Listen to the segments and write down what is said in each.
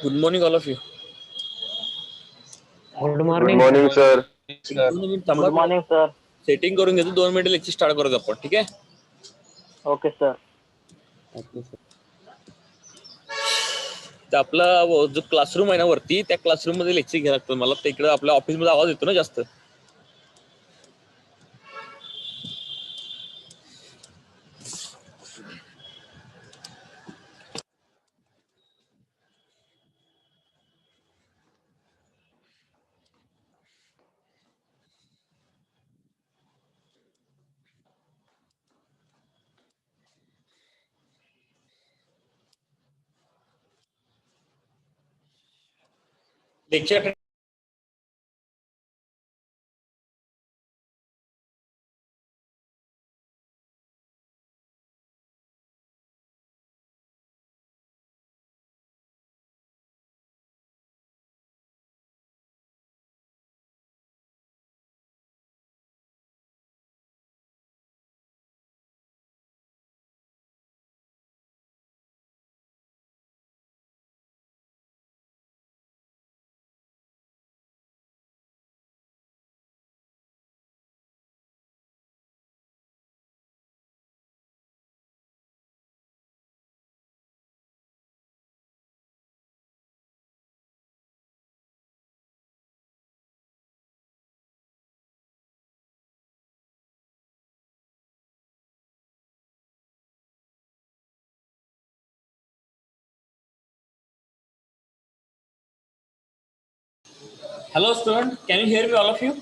Good morning all of you. Good good morning. Morning sir. एक 2 minute थांबा. Good morning sir. Setting करून घेतो. 2 मिनिटं लेक्चर स्टार्ट करतो आपण. ठीक आहे. Okay sir. तर आपला जो क्लासरूम आहे ना वरती, त्या क्लासरूम मध्ये लेक्चर घ्यायला लागतं मला. तिकडे आपल्या ऑफिसमध्ये आवाज येतो ना जास्त. Lecture Hello, student. Can you hear me, all of you?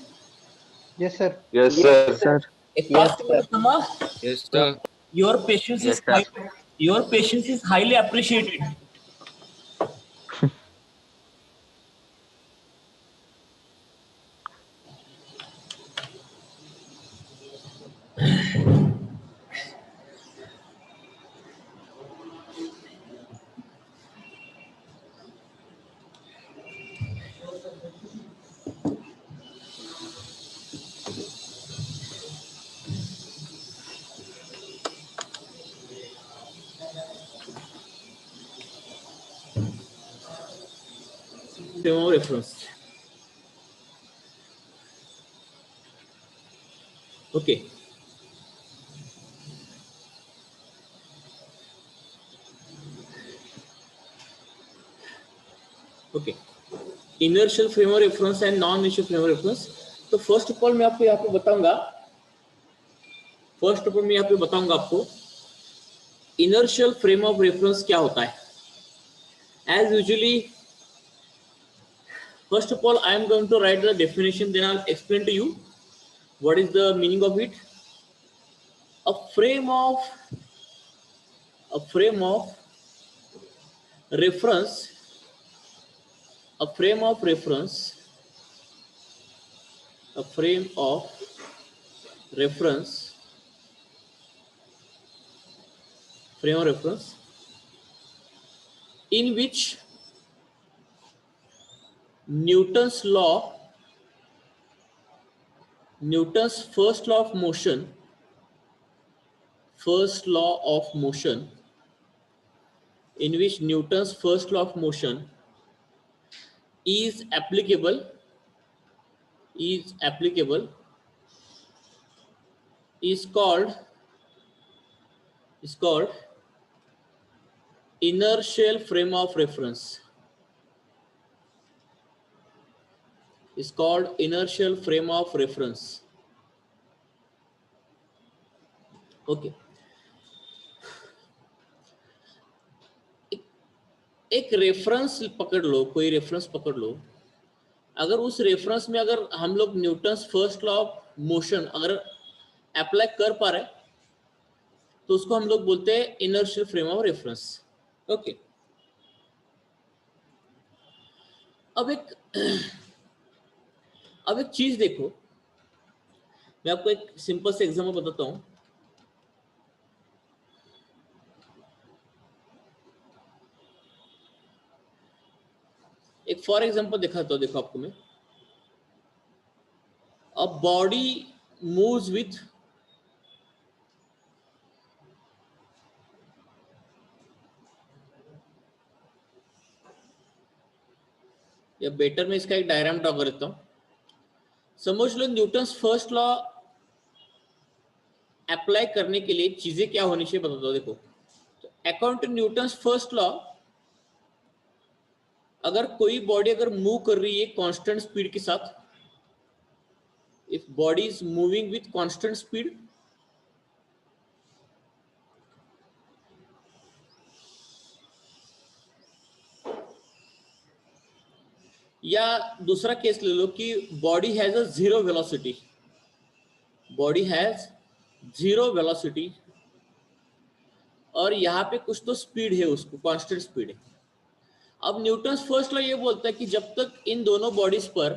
Yes, sir. Yes, Yes, sir. sir. एक Yes, fast sir. Sama. Yes, sir. Your patience Yes, is sir. your patience is highly appreciated. Frame of reference. Okay. Okay. Inertial frame of reference and non-inertial frame of reference. तो first of all मैं आपको यहाँ पे बताऊंगा. First of all मैं यहाँ पे बताऊंगा आपको इनर्शियल फ्रेम ऑफ रेफरेंस क्या होता है. As usually, first of all, I am going to write the definition. Then I'll explain to you what is the meaning of it. A frame of reference. A frame of reference. A frame of reference. Frame of reference in which Newton's first law of motion, in which Newton's first law of motion is applicable, is called inertial frame of reference. Is called inertial frame of reference. Okay. एक reference पकड़ लो, कोई reference पकड़ लो. अगर उस reference में अगर हम लोग Newton's first law of motion अगर अप्लाई कर पा रहे तो उसको हम लोग बोलते हैं inertial frame of reference. Okay. अब एक चीज देखो, मैं आपको एक सिंपल से एग्जांपल बताता हूं. एक फॉर एग्जांपल दिखाता हूं, देखो आपको मैं. अ बॉडी मूव्स विथ या बेटर में इसका एक डायग्राम ड्रॉ कर देता हूं. समझ लो न्यूटन्स फर्स्ट लॉ अप्लाई करने के लिए चीजें क्या होनी चाहिए बता दो. देखो, according to Newton's first law, अगर कोई बॉडी अगर मूव कर रही है कांस्टेंट स्पीड के साथ, if body is moving with constant speed, या दूसरा केस ले लो कि body has a zero velocity, और यहाँ पे कुछ तो स्पीड है, उसको कांस्टेंट स्पीड है. अब न्यूटन्स फर्स्ट लॉ ये बोलता है कि जब तक इन दोनों बॉडीज पर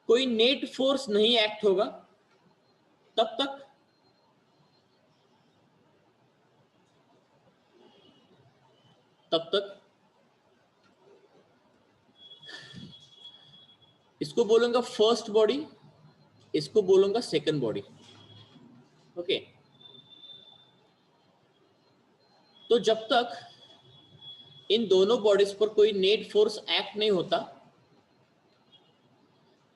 कोई नेट फोर्स नहीं एक्ट होगा तब तक इसको बोलूंगा फर्स्ट बॉडी, इसको बोलूंगा सेकंड बॉडी. ओके. तो जब तक इन दोनों बॉडीज पर कोई नेट फोर्स एक्ट नहीं होता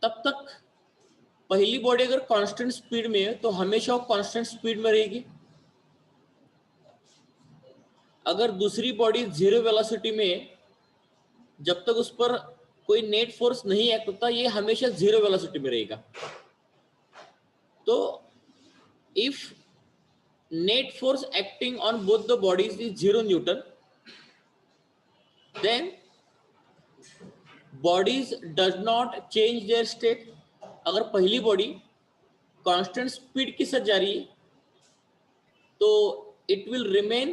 तब तक पहली बॉडी अगर कांस्टेंट स्पीड में है तो हमेशा वो कांस्टेंट स्पीड में रहेगी. अगर दूसरी बॉडी जीरो वेलोसिटी में है, जब तक उस पर कोई नेट फोर्स नहीं एक्ट होता, ये हमेशा जीरो वेलोसिटी में रहेगा. तो if net force acting on both the bodies is 0 Newton, then bodies does not change their state. अगर पहली बॉडी कांस्टेंट स्पीड के साथ जा रही है तो it will remain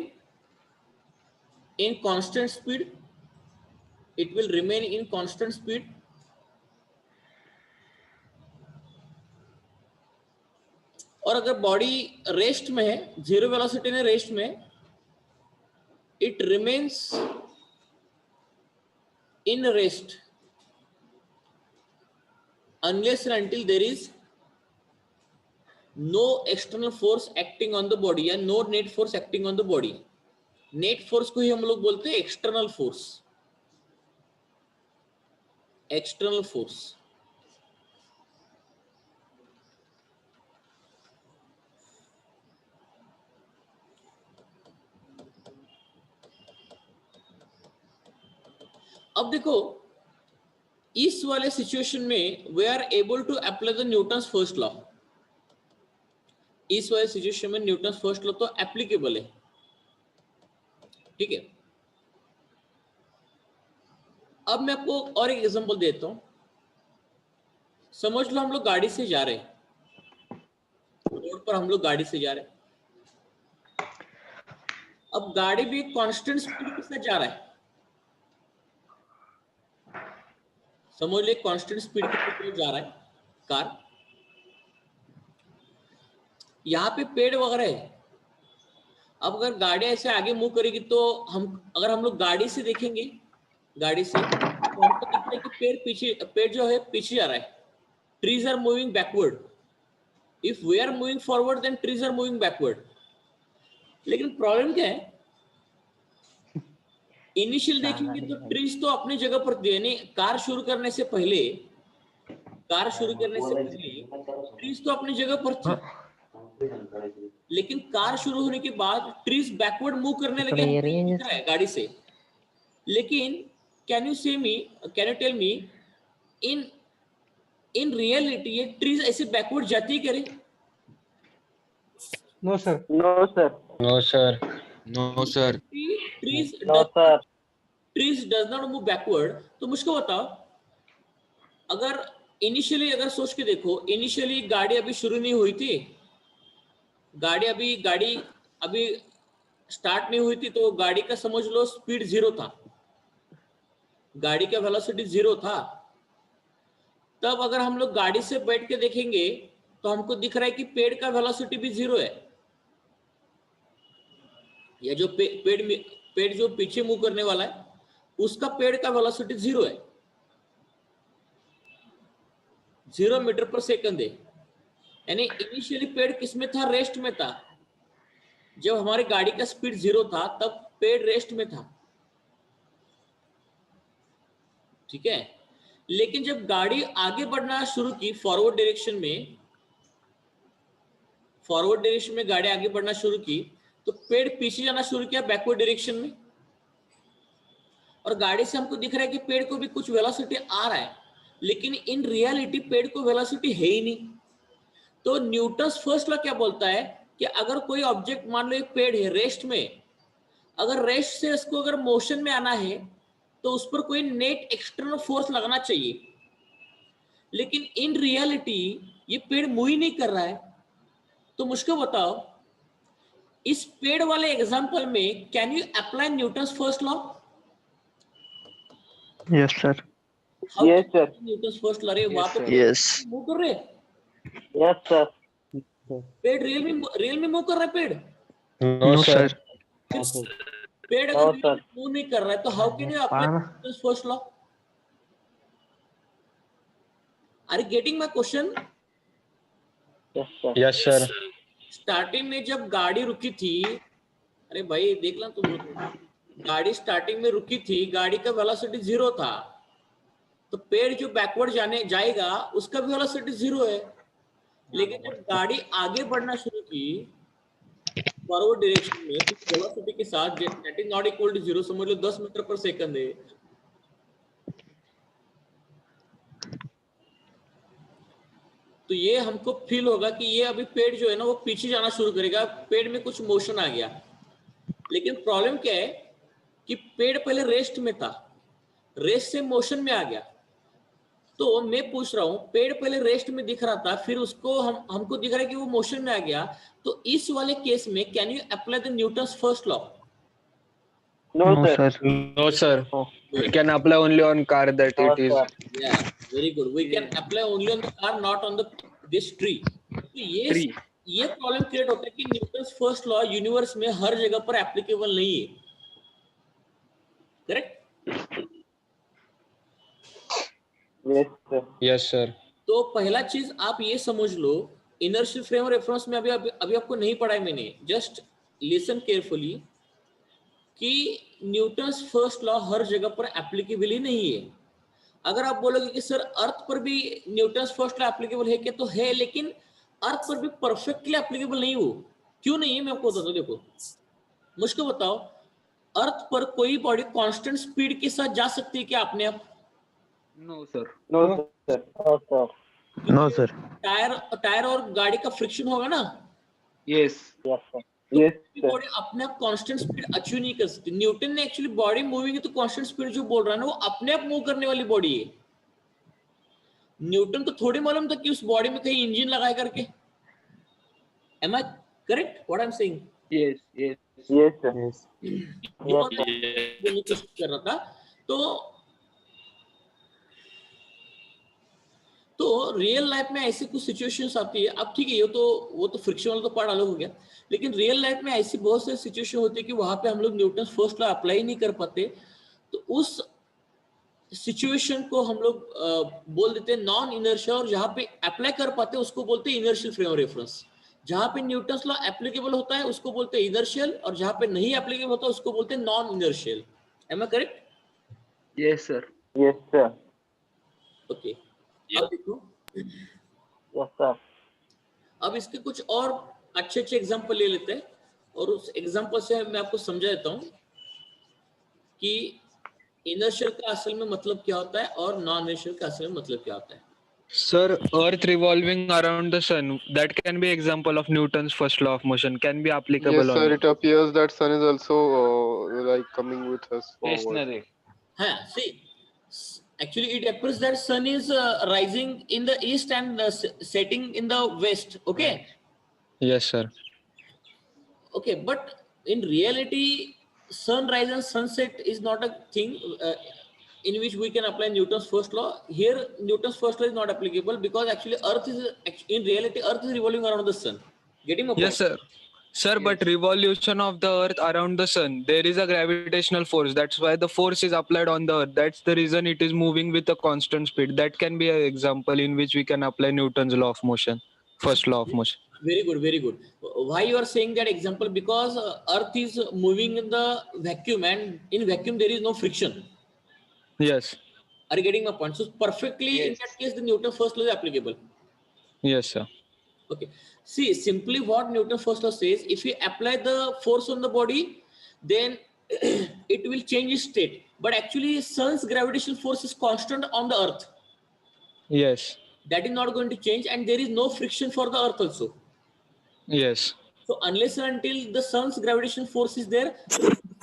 in constant speed. It will remain in constant speed. और अगर बॉडी रेस्ट में है, जीरो वेलोसिटी में रेस्ट में, it remains in rest unless and until there is no external force acting on the body या no net force acting on the body. Net force को ही हम लोग बोलते हैं एक्सटर्नल फोर्स. एक्सटर्नल फोर्स अब देखो इस वाले सिचुएशन में we are able to apply the Newton's first law. इस वाले सिचुएशन में न्यूटन्स फर्स्ट लॉ तो एप्लीकेबल है. ठीक है, अब मैं आपको और एक एग्जांपल देता हूं. समझ लो हम लोग गाड़ी से जा रहे हैं, रोड पर हम लोग गाड़ी से जा रहे हैं. अब गाड़ी भी कांस्टेंट स्पीड के साथ जा रहा है. समझ लो कांस्टेंट स्पीड के साथ जा रहा है कार. यहाँ पे पेड़ वगैरह है. अब अगर गाड़ी ऐसे आगे मूव करेगी तो अगर हम लोग गाड़ी से देखेंगे, गाड़ी से तो हमको दिखता है कि पेड़ जो है पीछे जा रहा है. Trees are moving backward. If we are moving forward then trees are moving backward. लेकिन प्रॉब्लम क्या है, इनिशियल देखेंगे तो ट्रीज तो अपनी जगह पर थे, यानी कार शुरू करने से पहले ट्रीज तो अपनी जगह पर थी. लेकिन कार शुरू होने के बाद ट्रीज बैकवर्ड मूव करने लगे दिख रहा है गाड़ी से. लेकिन can you tell me in reality ये ट्रीज ऐसे बैकवर्ड जाती है करे? No sir. No sir. No sir. No sir. Trees does not move backward. तो मुझको बताओ, अगर इनिशियली अगर सोच के देखो, इनिशियली गाड़ी अभी शुरू नहीं हुई थी, गाड़ी अभी स्टार्ट नहीं हुई थी, तो गाड़ी का समझ लो स्पीड 0 था, गाड़ी का वेलोसिटी 0 था. तब अगर हम लोग गाड़ी से बैठ के देखेंगे तो हमको दिख रहा है कि पेड़ का वेलोसिटी भी 0 है. या जो पेड़ जो पीछे मूव करने वाला है उसका पेड़ का वेलोसिटी 0 है, 0 मीटर पर सेकंड है. यानी इनिशियली पेड़ किस में था? रेस्ट में था. जब हमारी गाड़ी का स्पीड 0 था तब पेड़ रेस्ट में था. ठीक है, लेकिन जब गाड़ी आगे बढ़ना शुरू की फॉरवर्ड डायरेक्शन में गाड़ी आगे बढ़ना शुरू की तो पेड़ पीछे जाना शुरू किया बैकवर्ड डायरेक्शन में. और गाड़ी से हमको दिख रहा है कि पेड़ को भी कुछ वेलोसिटी आ रहा है, लेकिन इन रियलिटी पेड़ को वेलोसिटी है ही नहीं. तो न्यूटन्स फर्स्ट लॉ क्या बोलता है कि अगर कोई ऑब्जेक्ट, मान लो एक पेड़ है रेस्ट में, अगर रेस्ट से उसको अगर मोशन में आना है तो उस पर कोई नेट एक्सटर्नल फोर्स लगाना चाहिए. लेकिन इन रियलिटी ये पेड़ मूव ही नहीं कर रहा है. तो मुझको बताओ, इस पेड़ वाले एग्जांपल में can you apply Newton's first law? Yes sir. Yes sir. Newton's first law रे वहां पर यस. मूव कर रहे. Yes sir. पेड़ रियल में मूव कर रहा है पेड़. No sir. पेड़ अगर मूव नहीं कर रहा है तो how can you apply Newton's first law? Are you getting my question? Yes sir. Yes sir. Starting में जब गाड़ी रुकी थी, अरे भाई देख ला तुम लोग, गाड़ी स्टार्टिंग में रुकी थी, गाड़ी का वेलोसिटी 0 था, तो पेड़ जो बैकवर्ड जाएगा उसका भी वेलोसिटी 0 है. लेकिन जब गाड़ी आगे बढ़ना शुरू की फॉरवर्ड डायरेक्शन में वेलोसिटी के साथ, that is not equal to 0, समझ लो 10 मीटर पर सेकंड है, तो ये हमको फील होगा कि ये अभी पेड़ जो है ना वो पीछे जाना शुरू करेगा, पेड़ में कुछ मोशन आ गया. लेकिन प्रॉब्लम क्या है कि पेड़ पहले रेस्ट में था, रेस्ट से मोशन में आ गया. तो मैं पूछ रहा हूँ, पेड़ पहले रेस्ट में दिख रहा था, फिर उसको हमको दिख रहा है कि वो मोशन में आ गया, तो इस वाले केस में can you apply the Newton's first law? No, No, sir. sir. No, sir. We can apply only on car that No, it is. sir. Yeah, very good. We can apply only on the car, not on the this tree. तो ये problem create होता है कि Newton's first law universe में हर जगह पर applicable नहीं है, correct? Yes, sir. Yes, sir. तो पहला चीज आप ये समझ लो, इनर्शियल फ्रेम रेफरेंस में अभी आपको नहीं पढ़ा है मैंने, जस्ट लिसन केयरफुली कि न्यूटन्स फर्स्ट लॉ हर जगह पर एप्लीकेबल ही नहीं है। अगर आप बोलोगे कि सर अर्थ पर भी न्यूटन्स फर्स्ट लॉ एप्लीकेबल है क्या, तो है, लेकिन अर्थ पर भी परफेक्टली एप्लीकेबल नहीं हो। क्यों नहीं है मैं आपको बताता हूँ। देखो, मुझको बताओ, अर्थ पर कोई बॉडी कांस्टेंट स्पीड के साथ जा सकती है क्या अपने आप? No, sir. No, sir. No, sir. No, sir. Tyre और गाड़ी का फ्रिक्शन होगा ना, Yes. Yes, sir. Yes, sir. Body अपने आप कांस्टेंट स्पीड अचीव नहीं कर सकती। न्यूटन ने एक्चुअली बॉडी मूविंग है तो कांस्टेंट स्पीड जो बोल रहा है ना, वो अपने आप मूव करने वाली बॉडी है। न्यूटन को थोड़ी मालूम था कि उस बॉडी में कहीं इंजन लगाए करके। Am I correct what I am saying? Yes. Yes. Yes, sir. Yes. ये और बोलने की कोशिश कर रहा था। तो रियल लाइफ में ऐसी कुछ सिचुएशंस आती है। अब ठीक है, ये तो वो तो फ्रिक्शन वाला तो पार्ट अलग हो गया, लेकिन रियल लाइफ में ऐसी बहुत सारी सिचुएशन होती है कि वहां पे हम लोग न्यूटन फर्स्ट लॉ अप्लाई नहीं कर पाते। तो उस सिचुएशन को हम लोग बोल देते हैं नॉन इनर्शियल, और जहां पे अप्लाई कर पाते हैं उसको बोलते हैं इनर्शियल फ्रेम ऑफ रेफरेंस। जहां पे न्यूटन्स लॉ एप्लीकेबल होता है उसको बोलते हैं इनर्शियल, और जहां पे नहीं एप्लीकेबल होता है उसको बोलते हैं non inertial. Am I correct? Yes, sir. Yes, sir. Okay, अब देखो, Yes, sir. अब इसके कुछ और अच्छे अच्छे एग्जाम्पल ले लेते हैं, और उस एग्जाम्पल से मैं आपको समझा देता हूं कि इनर्शियल का असल में मतलब क्या होता है और नॉन इनर्शियल का असल में मतलब क्या होता है। Sir, Earth revolving around the sun, that can be example of Newton's first law of motion, can be applicable Yes, on sir. It appears that sun is also like coming with us forward. stationary. हाँ, see, actually it appears that sun is rising in the east and setting in the west. Okay. Yes, sir. Okay, but in reality, sunrise and sunset is not a thing in which we can apply Newton's first law. Here, Newton's first law is not applicable because actually Earth is in reality Earth is revolving around the sun. Getting my point? Yes, sir. Sir, but revolution of the earth around the sun, there is a gravitational force. That's why the force is applied on the earth. That's the reason it is moving with a constant speed. That can be an example in which we can apply Newton's law of motion, first law of motion. Very good, very good. Why you are saying that example? Because Earth is moving in the vacuum, and in vacuum there is no friction. Yes. Are you getting my point? So perfectly in Yes. that case, the Newton first law is applicable. Yes, sir. Okay. See, simply what Newton first law says, if you apply the force on the body, then it will change its state. But actually, sun's gravitational force is constant on the earth. Yes. That is not going to change, and there is no friction for the earth also. Yes. So unless and until the sun's gravitational force is there,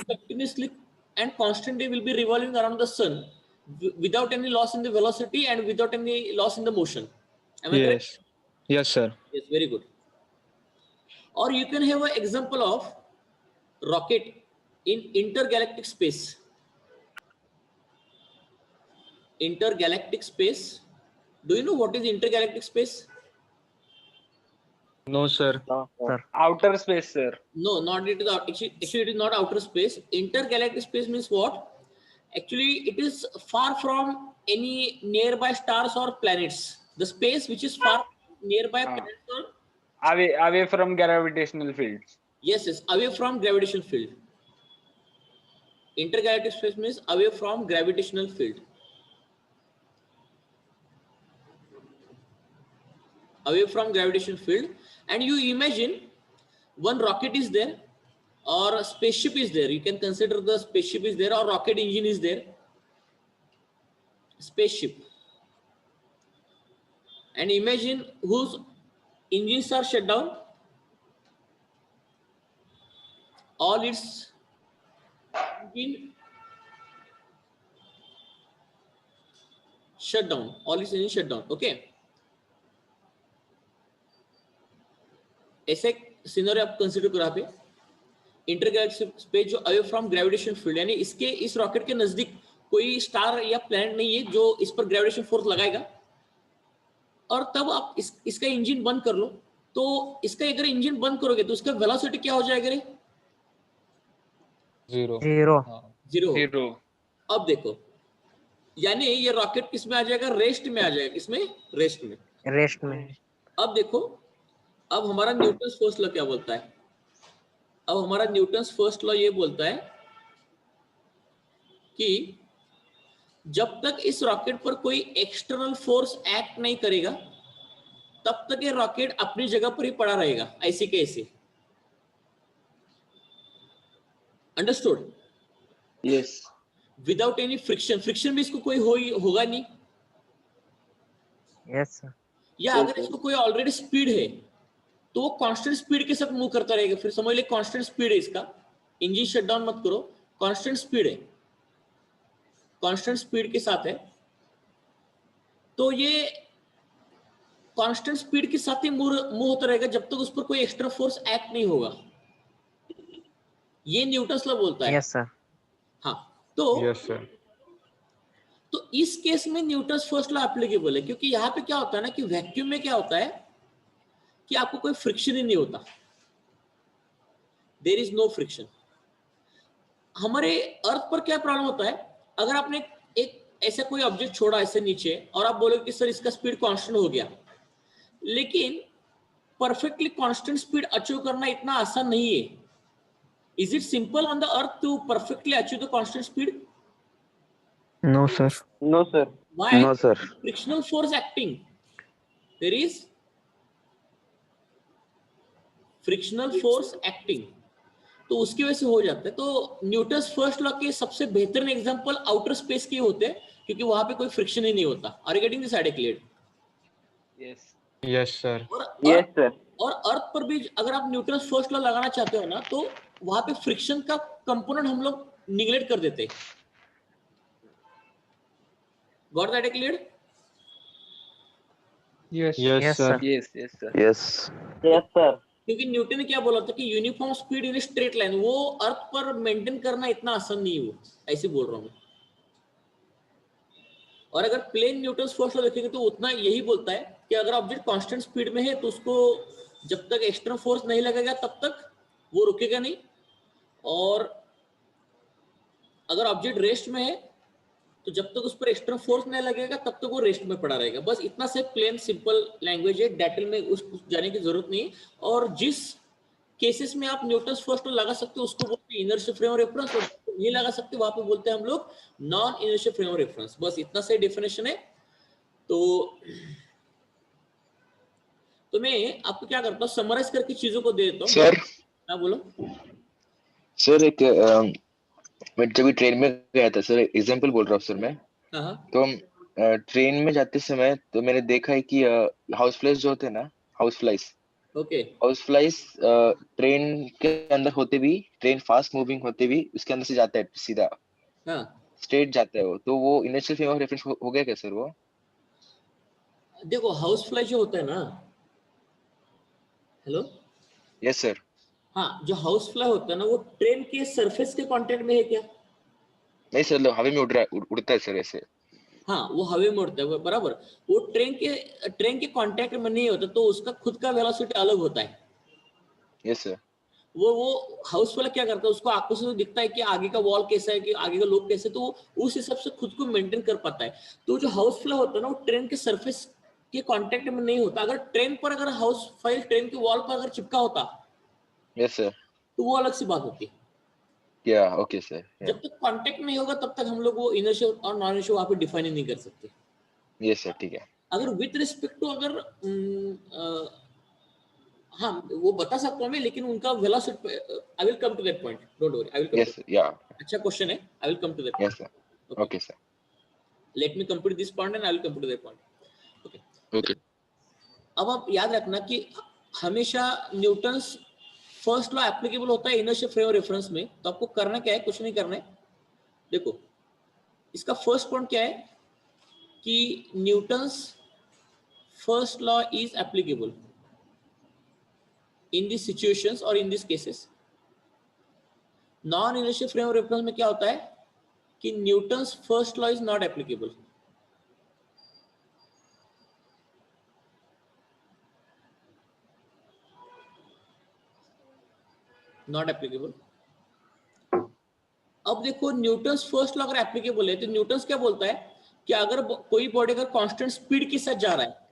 continuously and constantly will be revolving around the sun without any loss in the velocity and without any loss in the motion. Am I correct? Yes. Yes, sir. Yes, very good. Or you can have an example of rocket in intergalactic space. Intergalactic space. Do you know what is intergalactic space? No, sir. No, sir. Outer space, sir. No, not it is actually it is not outer space. Intergalactic space means what? Actually, it is far from any nearby stars or planets. The space which is far nearby planets or Away from gravitational fields. yes, away from gravitational field. Intergalactic space means away from gravitational field. Away from gravitational field, and you imagine one rocket is there or a spaceship is there. You can consider the spaceship is there or rocket engine is there. Spaceship. And imagine whose engines are shut down. All its engine shut down, all is engine shut down. Okay, ऐसे scenario आप consider करो. यहाँ पे intergalactic space जो away from gravitation field, यानी इसके इस rocket के नजदीक कोई स्टार या प्लैनेट नहीं है जो इस पर ग्रेविटेशन फोर्स लगाएगा. और तब आप इसका इंजन बंद कर लो. तो इसका अगर इंजन बंद करोगे तो उसका वेलोसिटी क्या हो जाएगा रे? जीरो. जीरो. जीरो. जीरो. अब देखो, यानी ये रॉकेट किस में आ जाएगा? रेस्ट में आ जाएगा. किसमें? रेस्ट में. रेस्ट में. अब देखो, अब हमारा न्यूटन फर्स्ट लॉ क्या बोलता है? अब हमारा न्यूटन फर्स्ट लॉ ये बोलता है कि जब तक इस रॉकेट पर कोई एक्सटर्नल फोर्स एक्ट नहीं करेगा तब तक ये रॉकेट अपनी जगह पर ही पड़ा रहेगा, ऐसे कैसे. Understood? Yes. Without any friction. Friction भी इसको कोई होगा नहीं. Yes sir. या अगर इसको कोई ऑलरेडी स्पीड है तो वो कांस्टेंट स्पीड के साथ मूव करता रहेगा. फिर समझ ले कांस्टेंट स्पीड है इसका. इंजन शट डाउन मत करो, कांस्टेंट स्पीड है, कांस्टेंट स्पीड के साथ है. तो ये कांस्टेंट स्पीड के साथ ही मूव होता रहेगा जब तक उस पर कोई एक्स्ट्रा फोर्स एक्ट नहीं होगा. ये न्यूटन लॉ बोलता है. Yes sir. हाँ, तो यस सर. तो इस केस में न्यूटन फर्स्ट लॉ एप्लीकेबल है, क्योंकि यहाँ पे क्या होता है ना कि वैक्यूम में क्या होता है कि आपको कोई फ्रिक्शन ही नहीं होता. There is no friction. हमारे अर्थ पर क्या प्रॉब्लम होता है? अगर आपने एक ऐसा कोई ऑब्जेक्ट छोड़ा ऐसे नीचे और आप बोलोगे कि सर इसका स्पीड कांस्टेंट हो गया, लेकिन परफेक्टली कांस्टेंट स्पीड अचीव करना इतना आसान नहीं है. Is it simple on the earth to perfectly achieve the constant speed? No sir. No sir. Why? No, sir. Frictional force acting. There is frictional force acting. तो उसकी वजह से हो जाता है. तो न्यूटन फर्स्ट लॉ के सबसे बेहतरीन एग्जांपल आउटर स्पेस के होते हैं, क्योंकि वहां पे कोई फ्रिक्शन ही नहीं होता. Are you getting this idea clear? Yes. Yes sir. Yes sir. और अर्थ पर भी अगर आप न्यूटन फर्स्ट लॉ लगाना चाहते हो ना, तो वहां पे फ्रिक्शन का कंपोनेंट हम लोग निगलेक्ट कर देते हैं. Got that clear? Yes Yes, sir. sir. Yes. Yes sir. Yes. Yes sir. क्योंकि न्यूटन ने क्या बोला था कि uniform speed in straight line, वो अर्थ पर मेंटेन करना इतना आसान नहीं है. वो ऐसे बोल रहा हूं मैं. और अगर प्लेन न्यूटन फोर्स लॉ देखेंगे तो उतना यही बोलता है कि अगर ऑब्जेक्ट कांस्टेंट स्पीड में है तो उसको जब तक एक्सटर्नल फोर्स नहीं लगेगा तब तक वो रुकेगा नहीं. और अगर ऑब्जेक्ट रेस्ट में है तो जब तक उस पर एक्सटर्नल फोर्स नहीं लगेगा तब तक वो रेस्ट में पड़ा रहेगा. बस इतना से प्लेन सिंपल लैंग्वेज है. डिटेल में उस जाने की जरूरत नहीं. और जिस केसेस में आप न्यूटन फर्स्ट लॉ लगा सकते हो उसको बोलते हैं इनर्शिया फ्रेम ऑफ रेफरेंस, और नहीं लगा सकते वहां पे बोलते हैं हम लोग non inertia frame of reference. बस इतना से डेफिनेशन है. तो मैं आपको क्या करता हूँ, समराइज करके चीजों को दे देता हूँ. सर हाँ बोलो. सर एक मैं जब ट्रेन में गया था सर, एग्जांपल बोल रहा हूँ सर मैं. हाँ तो ट्रेन में जाते समय तो मैंने देखा है कि हाउस फ्लाइज जो होते हैं ना, house flies okay. House flies train के अंदर होते भी, ट्रेन फास्ट मूविंग होते भी उसके अंदर से जाता है सीधा हाँ स्ट्रेट जाता है वो. तो वो इनिशियल फ्रेम ऑफ रेफरेंस हो गया क्या सर वो? देखो, हाउस फ्लाई जो होता है ना, हेलो, यस सर. हाँ, जो हाउस फ्लाई होता है ना वो ट्रेन के सरफेस के कांटेक्ट में है क्या? नहीं सर, हवा में उड़ रहा है, उड़ता है सर ऐसे. हाँ, वो हवा में उड़ता है बराबर. वो ट्रेन के कांटेक्ट में नहीं होता तो उसका खुद का वेलोसिटी अलग होता है. Yes sir. वो हाउस वाला क्या करता है, उसको आंखों से तो दिखता है कि आगे का वॉल कैसा है, कि आगे का लोग कैसे, तो वो उस हिसाब से खुद को मेंटेन कर पाता है. तो जो हाउस फ्लाई होता है ना वो ट्रेन के सरफेस के कांटेक्ट में नहीं होता. अगर हाउस फाइल ट्रेन के वॉल पर अगर चिपका होता यस सर. तो वो अलग सी बात होती है. या ओके सर. जब तक कांटेक्ट नहीं होगा तब तक हम लोग वो इनर्शिया और नॉन इनर्शिया वहां पे डिफाइन ही नहीं कर सकते. यस सर, ठीक है. अगर विथ रिस्पेक्ट टू हाँ वो बता सकता हूँ मैं, लेकिन उनका velocity I will come to that point, don't worry, I will come. Yes sir. या अच्छा क्वेश्चन है, I will come to that. Yes sir. Okay sir. Let me complete this point and I will come to that point. Okay. Okay. अब आप याद रखना कि हमेशा Newton's first law applicable होता है इनर्शिया फ्रेम ऑफ रेफरेंस में. तो आपको करना क्या है, कुछ नहीं करना है. देखो, इसका फर्स्ट पॉइंट क्या है कि Newton's first law is applicable in this situations और in this cases. Non inertial frame of reference में क्या होता है कि Newton's first law is not applicable. Not applicable. अब देखो न्यूटन्स फर्स्ट लॉ अगर एप्लीकेबल है तो न्यूटन्स क्या बोलता है कि अगर कोई बॉडी अगर कांस्टेंट स्पीड के साथ जा रहा है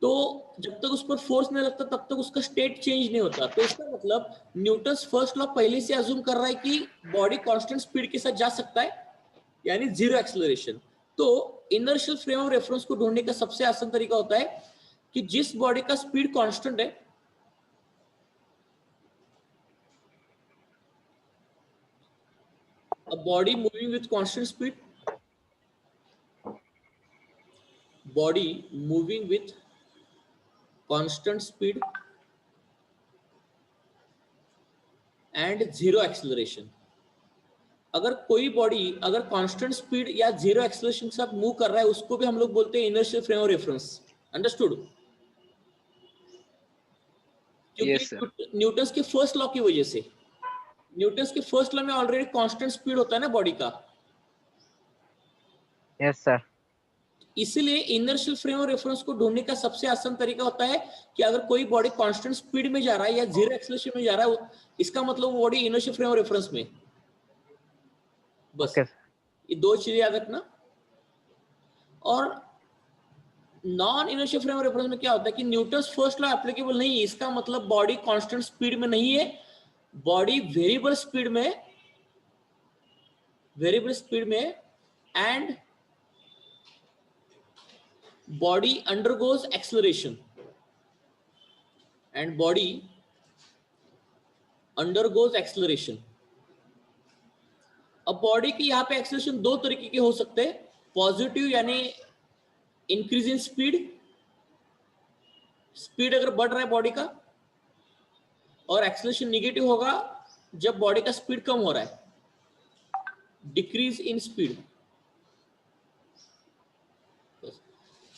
तो जब तक उस पर फोर्स नहीं लगता तब तक उसका स्टेट चेंज नहीं होता। तो इसका मतलब न्यूटन्स फर्स्ट लॉ पहले से अज्यूम कर रहा है कि बॉडी कांस्टेंट स्पीड के साथ जा सकता है, यानी जीरो एक्सेलरेशन। तो इनर्शियल फ्रेम ऑफ रेफरेंस को ढूंढने का सबसे आसान तरीका होता है कि जिस बॉडी का स्पीड कांस्टेंट है, a body moving with constant speed, body moving with constant speed and zero acceleration। अगर कोई बॉडी अगर कांस्टेंट स्पीड या जीरो एक्सेलरेशन के साथ मूव कर रहा है उसको भी हम लोग बोलते हैं inertial frame of reference. Understood? क्योंकि न्यूटन्स के फर्स्ट लॉ की वजह से, न्यूटन्स के फर्स्ट लॉ में ऑलरेडी कांस्टेंट स्पीड होता है ना बॉडी का। Yes sir. इसीलिए इनर्शियल फ्रेम ऑफ रेफरेंस को ढूंढने का सबसे आसान तरीका होता है कि अगर कोई बॉडी कांस्टेंट स्पीड में जा रहा है या जीरो एक्सेलरेशन में जा रहा है, इसका मतलब वो body inertial frame of reference में। बस ये दो चीजें याद रखना। और non inertial frame of reference में क्या होता है कि न्यूटन्स फर्स्ट लॉ एप्लीकेबल नहीं है, इसका मतलब बॉडी कांस्टेंट स्पीड में नहीं है, बॉडी वेरिएबल स्पीड में and body undergoes acceleration and body undergoes acceleration। अब बॉडी की यहाँ पे एक्सेलरेशन दो तरीके के हो सकते हैं, पॉजिटिव यानी इंक्रीज इन स्पीड अगर बढ़ रहा है बॉडी का, और एक्सेलरेशन निगेटिव होगा जब बॉडी का स्पीड कम हो रहा है, डिक्रीज इन स्पीड।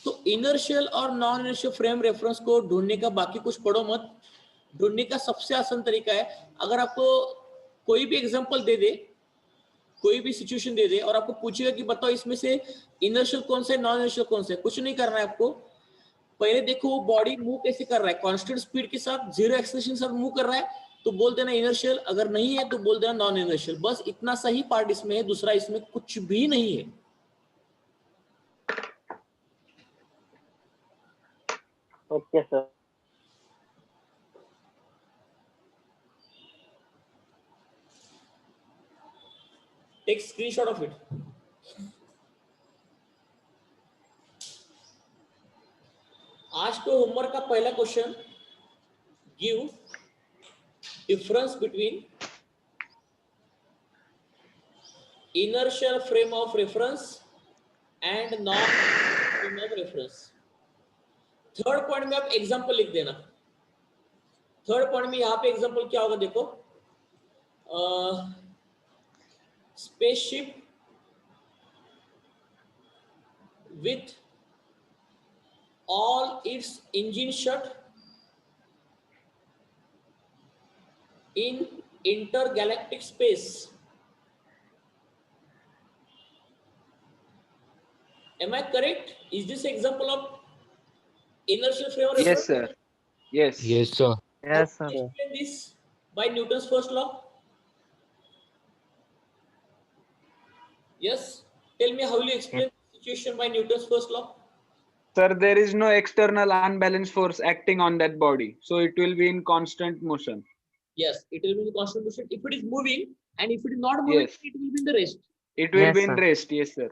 तो इनर्शियल और नॉन इनर्शियल फ्रेम रेफरेंस को ढूंढने का बाकी कुछ पढ़ो मत, ढूंढने का सबसे आसान तरीका है अगर आपको कोई भी एग्जांपल दे दे, कोई भी सिचुएशन दे दे और आपको पूछेगा कि बताओ इसमें से इनर्शियल कौन सा है, नॉन इनर्शियल कौन सा है, कुछ नहीं करना है आपको। पहले देखो वो बॉडी मूव कैसे कर रहा है, कांस्टेंट स्पीड के साथ जीरो एक्सेलरेशन के साथ मूव कर रहा है तो बोल देना इनर्शियल, अगर नहीं है तो बोल देना नॉन इनर्शियल। बस इतना सही पार्ट इसमें है, दूसरा इसमें कुछ भी नहीं है। Okay sir. Take screenshot of it. आज तो होमवर्क का पहला question, give difference between inertial frame of reference and non frame of reference. Third point में आप एग्जांपल लिख देना। थर्ड पॉइंट में यहां पे एग्जांपल क्या होगा देखो, spaceship with all its engine shut in intergalactic space। Am I correct? Is this example of inertial frame of reference? Yes sir. Yes. Yes, sir. Yes How do sir. you explain this by Newton's first law? Yes, tell me how will you explain the situation by Newton's first law? Sir, there is no external unbalanced force acting on that body, so it will be in constant motion. Yes, it will be in constant motion if it is moving, and if it is not moving, Yes. it will be in the rest. It will Yes, be in sir. rest. Yes, sir.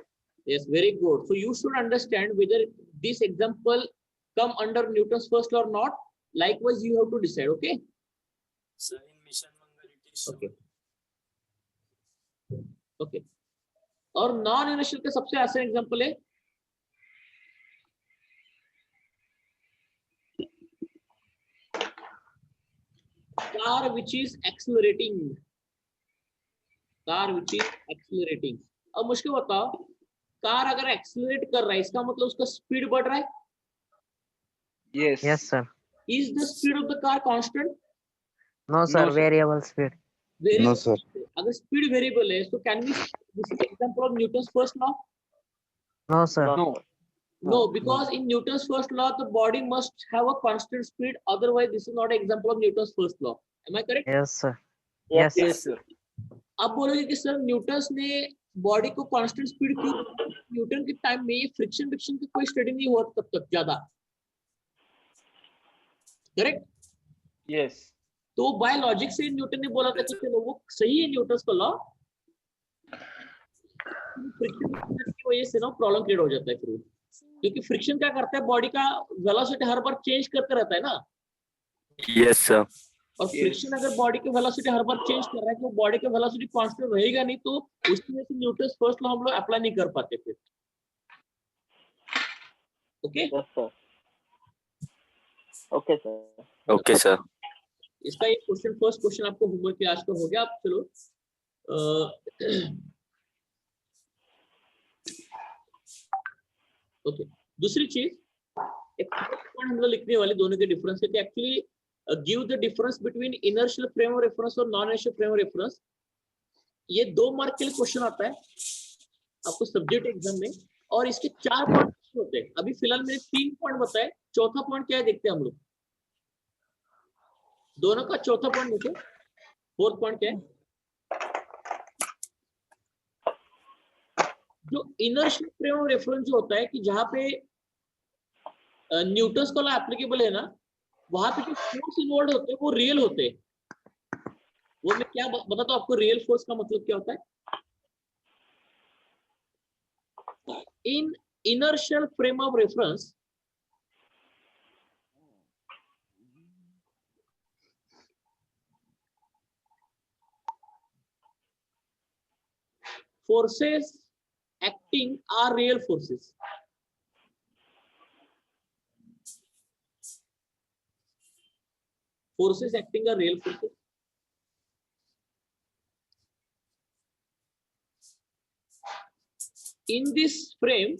Yes, very good. So you should understand whether this example come under Newton's first law or not. Likewise, you have to decide. Okay. Okay. Okay. और non inertial का सबसे आसान example है car which is accelerating. Car which is accelerating. अब मुझको बताओ car अगर accelerate कर रहा है इसका मतलब उसका स्पीड बढ़ रहा है. Yes. Yes, sir. Is the speed of the car constant? No, sir. sir. Variable speed. Variable. sir. अगर स्पीड वेरिएबल है, so can we? This is example of Newton's first law. No, sir. No. No, because in Newton's first law, the body must have a constant speed. Otherwise, this is not an example of Newton's first law. Am I correct? Yes, sir. Yes, Yes, Yes, sir. sir. आप बोलोगे कि sir Newton ने body को constant speed क्यों? Newton के time में ये friction की कोई स्टडी नहीं हुआ तब तक ज्यादा. करेक्ट. Yes. तो बाय लॉजिक से न्यूटन ने बोला था कि चलो वो सही है न्यूटन का लॉ. फ्रिक्शन की वजह से ना प्रॉब्लम क्रिएट हो जाता है फिर, क्योंकि फ्रिक्शन क्या करता है, बॉडी का वेलोसिटी हर बार चेंज करते रहता है ना. Yes, sir. और फ्रिक्शन अगर बॉडी की वेलोसिटी हर बार चेंज कर रहा है, तो बॉडी का वेलोसिटी कांस्टेंट रहेगा नहीं, तो उसकी वजह से न्यूटन फर्स्ट लॉ हम लोग अप्लाई नहीं कर पाते फिर. Okay. yes, sir. Okay, sir. Okay, sir. इसका ये क्वेश्चन, फर्स्ट क्वेश्चन आपको होमवर्क के आज का हो गया. आप चलो ओके. दूसरी चीज, एक पॉइंट हम लोग लिखने वाले दोनों के डिफरेंस है कि actually give the difference between inertial frame of reference और non inertial frame of reference. ये 2 मार्क के लिए क्वेश्चन आता है आपको सब्जेक्ट एग्जाम में, और इसके 4 पॉइंट होते हैं. अभी फिलहाल मैंने 3 पॉइंट बताए. चौथा पॉइंट क्या है देखते हैं हम लोग. दोनों का चौथा पॉइंट देखो. फोर्थ पॉइंट क्या है? जो इनर्शियल फ्रेम ऑफ रेफरेंस जो होता है कि जहां पे न्यूटन्स का लॉ एप्लीकेबल है ना, वहां पे जो फोर्स इन्वॉल्व होते हैं वो रियल होते हैं. वो मैं क्या बताता हूं आपको, रियल फोर्स का मतलब क्या होता है. इन inertial frame of reference, forces acting are real forces. Forces acting are real forces. In this frame,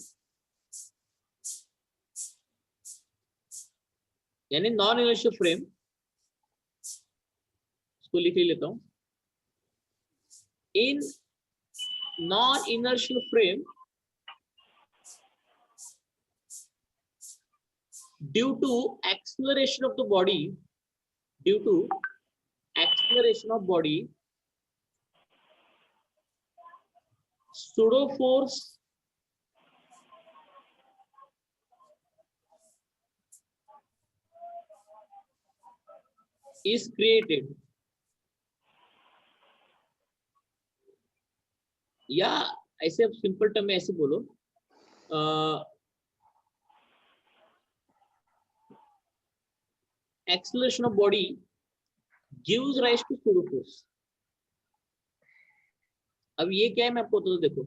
यानी नॉन इनर्शियल फ्रेम, इसको लिख ही लेता हूं. In non inertial frame, due to acceleration of the body, due to acceleration of body, pseudo force is created. या ऐसे अब simple term में ऐसे बोलो, acceleration of body gives rise to pseudo force. अब ये क्या है मैं आपको बता दूं. देखो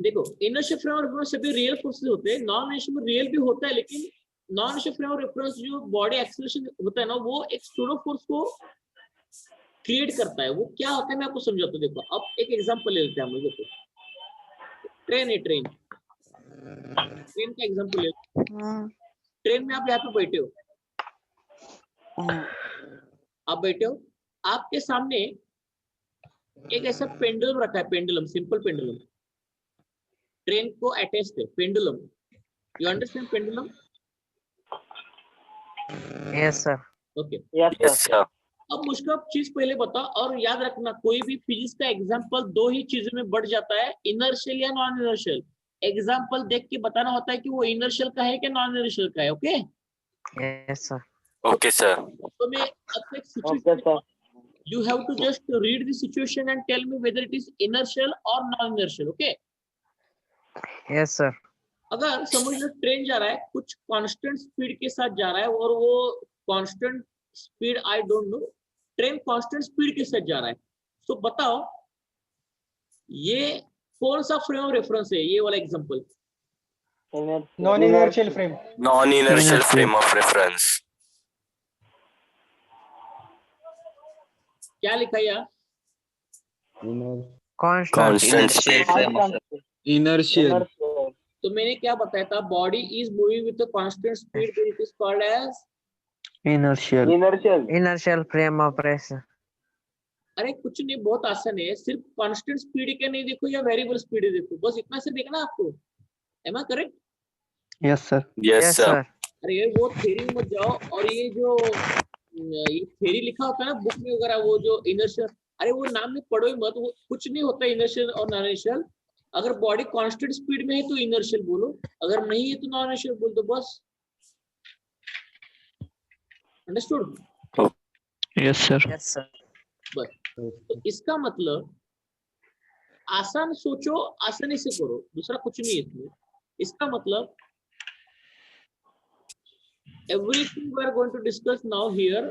देखो इनर्शियल फ्रेम ऑफ रेफरेंस सभी रियल फोर्सेस होते हैं. नॉन इनर्शियल में रियल भी होता है, लेकिन non inertial frame of reference जो बॉडी एक्सेलरेशन होता है ना, वो एक स्यूडो फोर्स को क्रिएट करता है. वो क्या होता है मैं आपको समझाता हूं. देखो अब एक एग्जांपल ले लेते हैं हम लोग. देखो ट्रेन है, ट्रेन का एग्जांपल ले. ट्रेन में आप यहाँ पे बैठे हो, आप बैठे हो, आपके सामने एक ऐसा पेंडुलम रखा है. पेंडुलम, सिंपल पेंडुलम, ट्रेन को अटैच्ड है. Pendulum, you understand pendulum? Yes, sir. Okay. Yes, Yes, sir. sir. अब मुझको अब चीज पहले बताओ, और याद रखना कोई भी फिजिक्स का एग्जांपल 2 ही चीजों में बढ़ जाता है, इनर्शियल या नॉन इनर्शियल. एग्जांपल देख के बताना होता है कि वो इनर्शियल का है कि नॉन इनर्शियल का है. Okay. Yes, sir. Okay, sir. तो मैं अब एक Okay, situation, sir. you have to just read the situation and tell me whether it is inertial or non inertial. Okay. Yes, sir. अगर समझ लो ट्रेन जा रहा है कुछ कांस्टेंट स्पीड के साथ जा रहा है, और वो constant speed I don't know, train constant speed के साथ जा रहा है. तो बताओ ये कौन सा फ्रेम ऑफ रेफरेंस है, ये वाला example? Non-inertial frame. Non-inertial Inertial. frame of reference. क्या लिखा है यहाँ? Constant. Inertial. तो मैंने क्या बताया था? Body is moving with a constant speed, it is called as Inertial. Inertial frame of reference. अरे कुछ नहीं, बहुत आसान है, सिर्फ कांस्टेंट स्पीड के नहीं देखो या वेरिएबल स्पीड देखो, बस इतना से देखना आपको। Am I correct? Yes, sir. Yes, sir. अरे ये वो थ्योरी में मत जाओ, और ये जो ये थ्योरी लिखा होता है ना बुक में वगैरह, वो जो इनर्शियल, अरे वो नाम में पढ़ो ही मत, वो कुछ नहीं होता इनर्शियल और नॉन इनर्शियल। अगर बॉडी कांस्टेंट स्पीड में है तो इनर्शियल बोलो, अगर नहीं है तो नॉन इनर्शियल बोल दो, बस। Understood? Yes, sir. Yes, sir. बस। तो इसका मतलब आसान सोचो, आसानी से करो, दूसरा कुछ नहीं है इसमें। इसका मतलब everything we are going to discuss now here.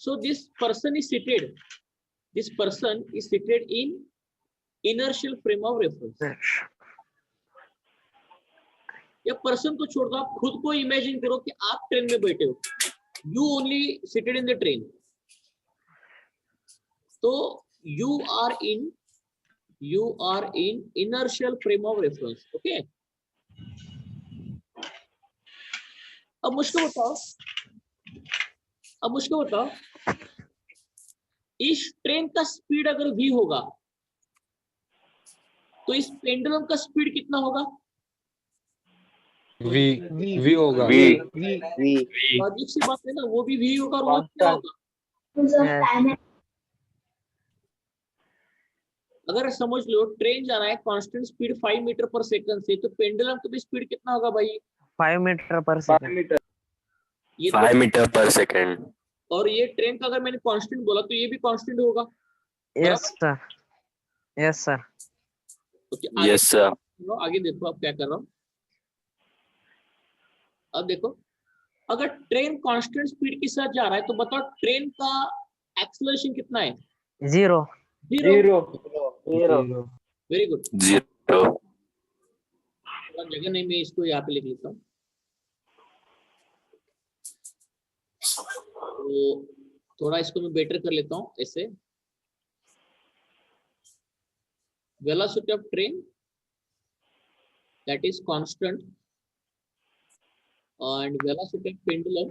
So this person is seated. This person is seated in inertial frame of reference. या पर्सन को छोड़ दो, आप खुद को इमेजिन करो कि आप ट्रेन में बैठे हो, you only seated in the train, तो you are in inertial frame of reference. Okay, अब मुझको बताओ, इस ट्रेन का स्पीड अगर v होगा तो इस पेंडुलम का स्पीड कितना होगा? V होगा. लॉजिक से बात है ना, वो भी v होगा और वो क्या होगा? अगर समझ लो ट्रेन जा रहा है constant speed 5 metre per second से, तो पेंडुलम का भी स्पीड कितना होगा भाई? 5 meter per second. ये 5 मीटर पर सेकेंड. और ये ट्रेन का अगर मैंने कांस्टेंट बोला तो ये भी कांस्टेंट होगा। Yes, sir. Yes, sir. तो यस सर. आगे देखो आप क्या कर रहा हूँ। अब देखो, अगर ट्रेन कांस्टेंट स्पीड के साथ जा रहा है तो बताओ ट्रेन का एक्सेलरेशन कितना है? 0. जीरो। Very good. 0. जगह नहीं, मैं इसको यहाँ पे लिख लेता हूँ। तो थोड़ा इसको मैं बेटर कर लेता हूँ ऐसे। Velocity of train that is constant and velocity of pendulum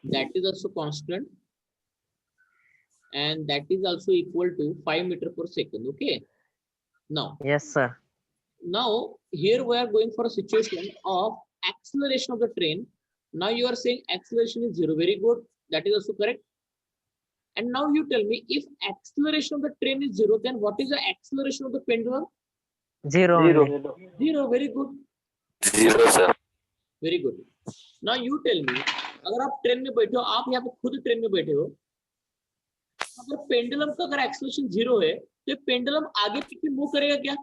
that is also constant and that is also equal to 5 meter per second. Okay, now Yes, sir. here we are going for a situation of acceleration of the train. Now you are saying acceleration is 0. Very good, that is also correct. And now you tell me, if acceleration of the train is 0, then what is the acceleration of the pendulum? 0. only. 0. Very good. 0 sir. Very good. Now you tell me, अगर आप train में बैठे हो, आप यहाँ पे खुद train में बैठे हो, अगर पेंडुलम का अगर एक्सेलरेशन 0 है तो पेंडुलम आगे पीछे मूव करेगा क्या?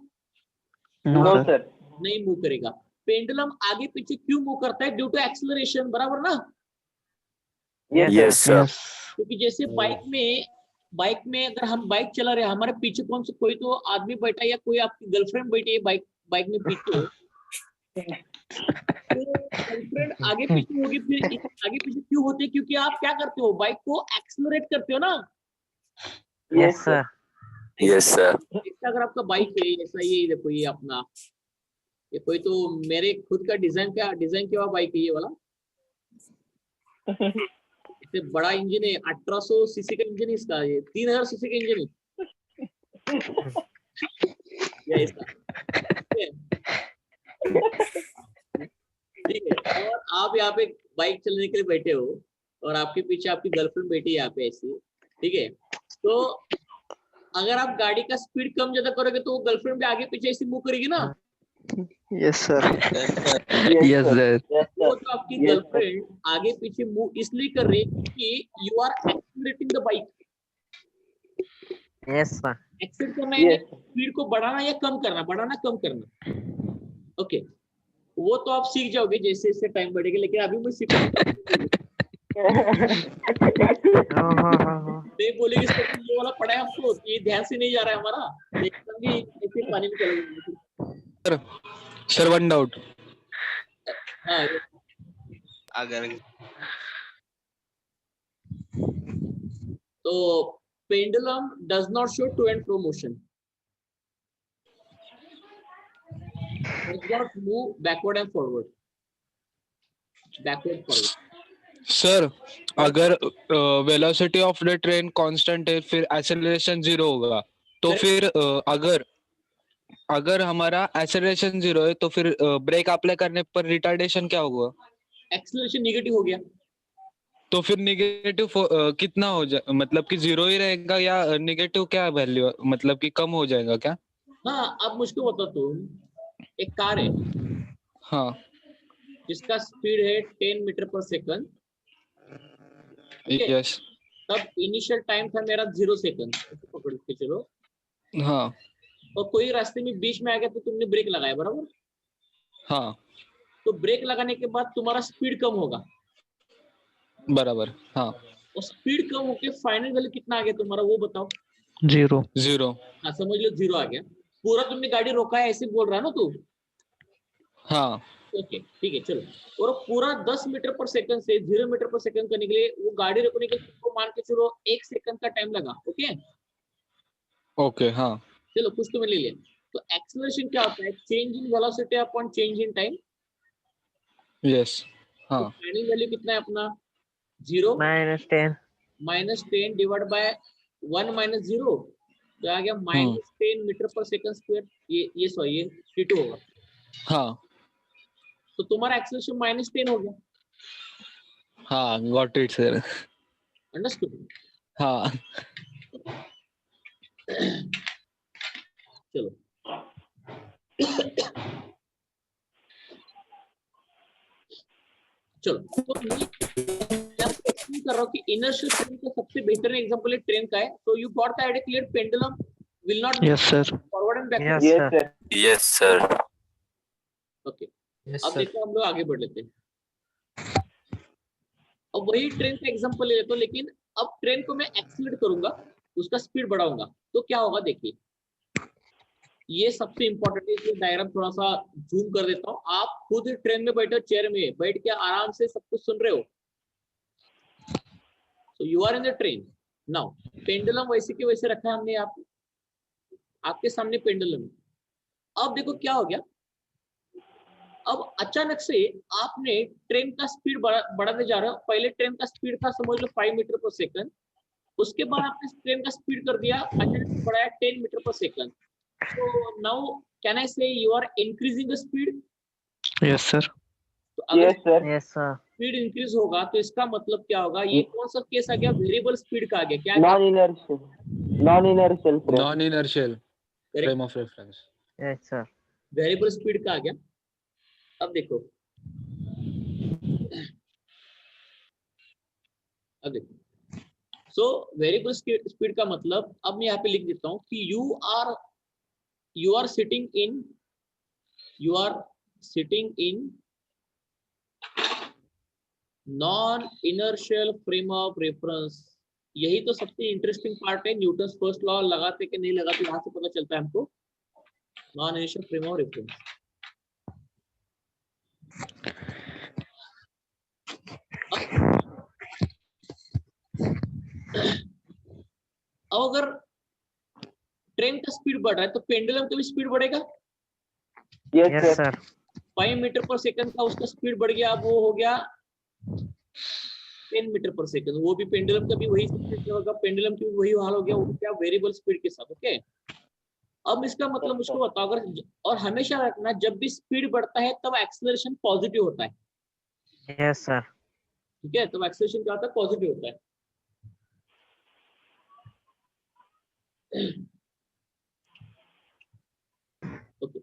No, sir. नहीं मूव करेगा। पेंडुलम आगे पीछे क्यों मूव करता है? ड्यू टू एक्सेलरेशन, बराबर ना? Yes sir. क्योंकि जैसे बाइक में अगर हम बाइक चला रहे हैं, हमारे पीछे कौन सा कोई तो आदमी बैठा है या कोई आपकी गर्लफ्रेंड बैठी है बाइक में पीछे, तो गर्लफ्रेंड आगे पीछे होगी। फिर आगे पीछे क्यों होते हैं? क्योंकि आप क्या करते हो, बाइक को एक्सेलरेट करते हो ना। Yes, sir. Yes sir. अगर आपका बाइक है ऐसा, ये देखो, ये अपना, ये कोई तो मेरे खुद का डिजाइन क्या बाइक है ये वाला, इतने बड़ा इंजन है, 1800 सीसी का इंजन है इसका, ये 3000 सीसी का इंजन है ठीक है। और आप यहाँ पे बाइक चलाने के लिए बैठे हो और आपके पीछे आपकी गर्लफ्रेंड बैठी है यहाँ पे ऐसी, ठीक है। तो अगर आप गाड़ी का स्पीड कम ज्यादा करोगे तो वो गर्लफ्रेंड भी आगे पीछे ऐसे मूव करेगी ना। Yes, sir. Yes, sir. वो तो आपकी गर्लफ्रेंड आगे पीछे मूव इसलिए कर रही है कि you are accelerating the bike. Yes, sir. Accelerate करना है, स्पीड को बढ़ाना या कम करना, बढ़ाना कम करना। ओके, वो तो आप सीख जाओगे जैसे जैसे टाइम बढ़ेगा, लेकिन अभी मैं सीख नहीं बोलेगी ये वाला पढ़ा है आपको, ये ध्यान से नहीं जा रहा है हमारा, ऐसे पानी में चला। Sir, one doubt. हाँ, अगर तो pendulum does not show to and fro motion, does not move backward and forward, backward forward. Sir अगर velocity of the train constant है फिर एक्सेलरेशन 0 होगा, तो Correct. फिर अगर हमारा एक्सेलरेशन 0 है तो फिर ब्रेक अप्लाई करने पर रिटार्डेशन क्या होगा? एक्सेलरेशन निगेटिव हो गया। तो फिर निगेटिव कितना हो जाए, मतलब कि 0 ही रहेगा या निगेटिव क्या वैल्यू, मतलब कि कम हो जाएगा क्या? हाँ, अब मुझको बताओ, तुम एक कार है हाँ जिसका स्पीड है 10 मीटर पर सेकंड, यस तब इनिशियल टाइम था मेरा 0 सेकंड, पकड़ के चलो, हाँ और कोई रास्ते में बीच में आ गया तो तुमने ब्रेक लगाया, बराबर? हाँ तो ब्रेक लगाने के बाद तुम्हारा स्पीड कम होगा, बराबर हाँ और स्पीड कम होके फाइनल वैल्यू कितना आ गया तुम्हारा, वो बताओ। 0. 0 हाँ, समझ लो 0 आ गया। पूरा तुमने गाड़ी रोका है ऐसे बोल रहा है ना तू? हाँ ओके, ठीक है, चलो। और पूरा 10 मीटर पर सेकंड से 0 मीटर पर सेकंड करने के लिए वो गाड़ी रोकने के लिए तुमको मान के चलो 1 सेकंड का टाइम लगा, ओके? ओके हाँ चलो, कुछ तो मैं ले लिया। तो एक्सेलरेशन क्या होता है? Change in velocity upon change in time. Yes हाँ फाइनल वैल्यू कितना है अपना? 0 -10. -10 डिवाइड बाय 1 - 0, तो आ गया -10 मीटर पर सेकंड स्क्वायर। ये सॉरी, ये T2 होगा। हाँ तो तुम्हारा एक्सेलरेशन -10 हो गया। हाँ गॉट इट सर। अंडरस्टूड? हाँ चलो, चलो, तो मैं आपको एक्सप्लेन कर रहा हूँ कि इनर्शियल ट्रेन का सबसे बेहतर एग्जांपल ट्रेन का है। तो you got the idea clear? Pendulum will not Yes, sir. Forward and backward. Yes, sir. Yes, sir. Okay, अब देखो हम लोग आगे बढ़ लेते हैं। अब वही ट्रेन का एग्जांपल ले लेता हूँ, लेकिन अब ट्रेन को मैं एक्सीलरेट करूंगा, उसका स्पीड बढ़ाऊंगा, तो क्या होगा देखिए। ये सबसे इंपॉर्टेंट है, ये डायग्राम थोड़ा सा जूम कर देता हूँ। आप खुद ट्रेन में बैठे, चेयर में बैठ के आराम से सब कुछ सुन रहे हो। So you are in the train now. Pendulum वैसे के वैसे रखा है हमने आपके सामने पेंडुलम। अब देखो क्या हो गया। अब अचानक से आपने ट्रेन का स्पीड बढ़ाने जा रहे हो। पहले ट्रेन का स्पीड था समझ लो 5 मीटर पर सेकंड, उसके बाद आपने ट्रेन का स्पीड कर दिया, अचानक से बढ़ाया 10 metre per second. So now can I say you are increasing the speed? Yes, sir. तो अगर Yes, sir. स्पीड इंक्रीज होगा तो इसका मतलब क्या होगा? ये कौन सा केस आ गया? वेरिएबल स्पीड का आ गया। क्या non inertial non inertial frame of reference. Yes, sir. Variable speed का आ गया। अब देखो, सो वेरिएबल स्पीड का मतलब, अब मैं यहाँ पे लिख देता हूँ कि you are sitting in non inertial frame of reference. यही तो सबसे इंटरेस्टिंग पार्ट है। न्यूटन्स फर्स्ट लॉ लगाते कि नहीं लगाते, यहाँ से पता चलता है हमको। Non inertial frame of reference. अब अगर ट्रेन का स्पीड बढ़ रहा है तो पेंडुलम का भी स्पीड बढ़ेगा। Yes, sir. 5 metre per second का उसका स्पीड बढ़ गया, अब वो हो गया 10 मीटर पर सेकंड। वो भी पेंडुलम का भी वही स्पीड होगा, पेंडुलम की भी वही हाल हो गया, वो क्या वेरिएबल स्पीड के साथ। ओके, अब इसका मतलब मुझको बताओ, अगर, और हमेशा रखना जब भी स्पीड बढ़ता है तब एक्सेलरेशन पॉजिटिव होता है। Yes, sir. ठीक है, तब एक्सेलरेशन क्या होता है? पॉजिटिव होता है। ओके,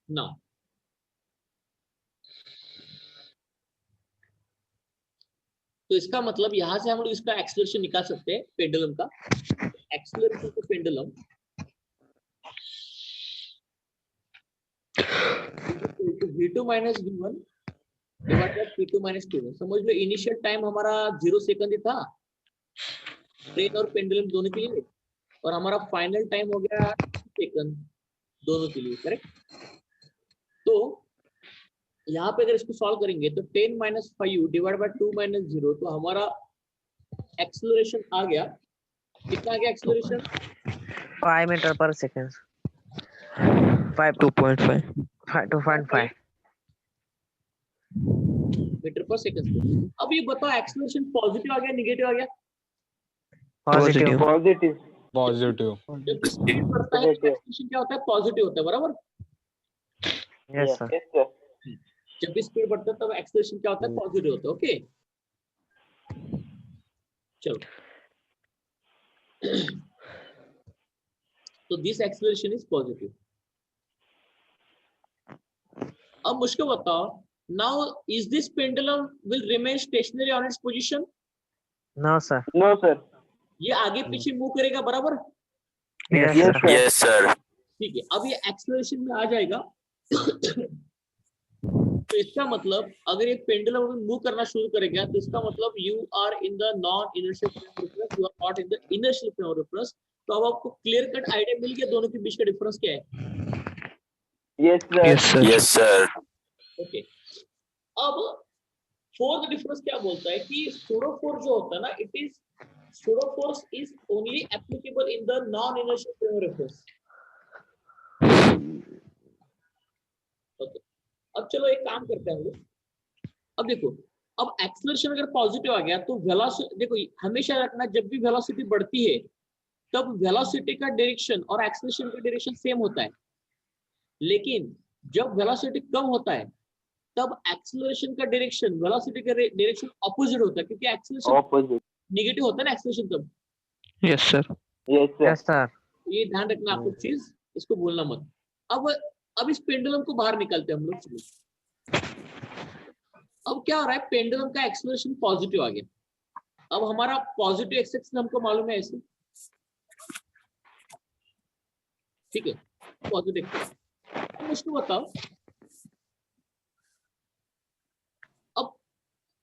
नाउ तो इसका मतलब यहां से हम लोग इसका एक्सेलरेशन निकाल सकते हैं पेंडुलम का। एक्सेलरेशन को pendulum v2 - v1 divide by p2 - p1। समझ लो इनिशियल टाइम हमारा 0 सेकंड ही था ट्रेन और पेंडुलम दोनों के लिए, और हमारा फाइनल टाइम हो गया सेकंड दोनों के लिए। करेक्ट? तो यहाँ पे अगर इसको सॉल्व करेंगे तो 10 माइनस 5 डिवाइड बाय 2 माइनस 0, तो हमारा एक्सेलरेशन आ गया, कितना आ गया acceleration? 5 meter per second. 5 2.5. 2.5 metre per second. अब ये बताओ एक्सेलरेशन पॉजिटिव आ गया निगेटिव आ गया? positive. Positive. Positive. जब स्पीड बढ़ता है तो एक्सेलरेशन क्या होता है? पॉजिटिव होता है, बराबर? Yes sir. Yes, sir. जब भी स्पीड बढ़ता है तब एक्सेलरेशन क्या होता है? पॉजिटिव होता है। ओके, चलो, तो दिस एक्सेलरेशन इज पॉजिटिव। अब मुझको बताओ, now is this pendulum will remain stationery on its position? No sir. No, sir. ये आगे पीछे मूव करेगा, बराबर? Yes Yes, sir. sir. Yes, sir. ठीक है, अब ये एक्सेलरेशन में आ जाएगा। तो इसका मतलब अगर ये पेंडुलम मूव करना शुरू करेगा तो इसका मतलब you are in the non inertial frame of reference, you are not in the inertial frame of reference. तो अब आपको क्लियर कट आइडिया मिल गया दोनों के बीच का डिफरेंस क्या है? Yes, sir. Yes sir. Yes, sir. Okay, अब फोर्थ डिफरेंस क्या बोलता है कि सूडो फोर्स जो होता है ना, it is pseudo force is only applicable in the non inertial frame of reference. Okay, अब चलो एक काम करते हैं हम लोग। अब देखो, अब एक्सेलरेशन अगर पॉजिटिव आ गया तो वेलोसिटी, देखो हमेशा रखना, जब भी वेलोसिटी बढ़ती है तब वेलोसिटी का डायरेक्शन और एक्सेलरेशन का डायरेक्शन सेम होता है, लेकिन जब वेलोसिटी कम होता है तब एक्सेलरेशन का डायरेक्शन वेलोसिटी का डायरेक्शन ऑपोजिट होता है, क्योंकि एक्सेलरेशन Opposite. नेगेटिव होता है ना एक्सेलरेशन तब। Yes sir. Yes, sir. Yes sir. ये ध्यान रखना आपको चीज, इसको भूलना मत। अब इस पेंडुलम को बाहर निकालते हैं हम लोग। चलिए, अब क्या हो रहा है, पेंडुलम का एक्सेलरेशन पॉजिटिव आ गया। अब हमारा पॉजिटिव एक्स एक्सिस हमको मालूम है ऐसे, ठीक है, पॉजिटिव। अब मुझको बताओ, अब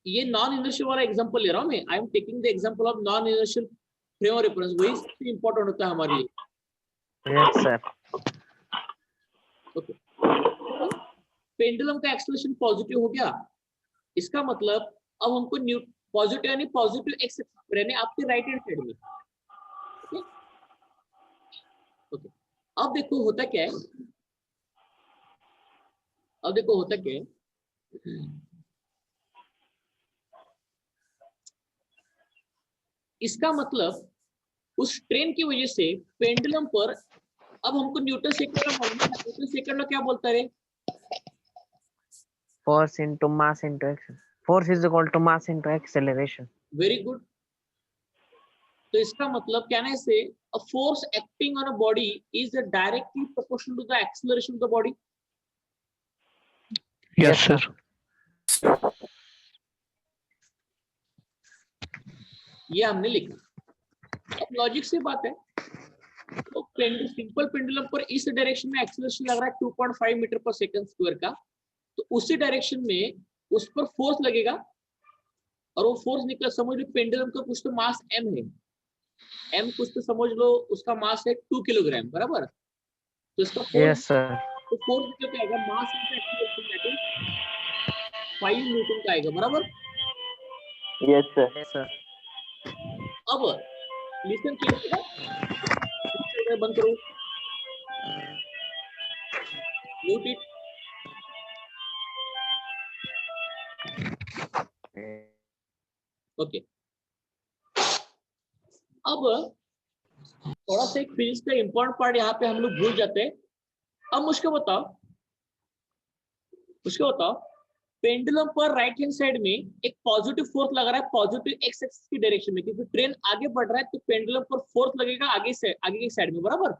ये नॉन इनर्शियल वाला एग्जांपल ले रहा हूं मैं, I am taking the example of non inertial frame of reference, वही सबसे इंपॉर्टेंट होता है हमारे लिए। Yes sir. ओके, पेंडुलम का एक्सेलरेशन पॉजिटिव हो गया, इसका मतलब अब हमको न्यू पॉजिटिव यानी पॉजिटिव एक्स एक्सिस यानी आपके राइट हैंड साइड में। ओके, ओके, अब देखो होता क्या है, अब देखो होता क्या है, इसका मतलब उस ट्रेन की वजह से पेंडुलम पर, अब हमको न्यूटन सेकंड का मालूम है, न्यूटन सेकंड में क्या बोलता है? Force into mass into action. Force is equal to mass into acceleration. Very good. तो इसका मतलब क्या है से, a force acting on a body is directly proportional to the acceleration of the body. Yes sir. ये हमने लिखा। अब लॉजिक से बात है, तो सिंपल पेंडुलम पर इस डायरेक्शन में एक्सेलरेशन लग रहा है 2.5 मीटर पर सेकंड स्क्वायर का, तो उसी डायरेक्शन में उस पर फोर्स लगेगा, और वो फोर्स निकल, समझ लो पेंडुलम का कुछ तो मास m है, m कुछ तो समझ लो उसका मास है 2 किलोग्राम, बराबर? तो इसका Yes फोर्स, sir. तो फोर्स निकल के आएगा mass into acceleration, that is 5 Newton का आएगा, बराबर? Yes, sir. Yes sir. अब लिसन केयरफुली, बंद करो, म्यूट इट। ओके, अब थोड़ा सा एक फिजिक्स का इंपॉर्टेंट पार्ट यहाँ पे हम लोग भूल जाते हैं। अब मुझको बताओ, पेंडुलम पर राइट हैंड साइड में एक पॉजिटिव फोर्स लग रहा है, पॉजिटिव एक्स एक्सिस की डायरेक्शन में, क्योंकि ट्रेन आगे बढ़ रहा है तो पेंडुलम पर फोर्स लगेगा आगे से, आगे की साइड में, बराबर?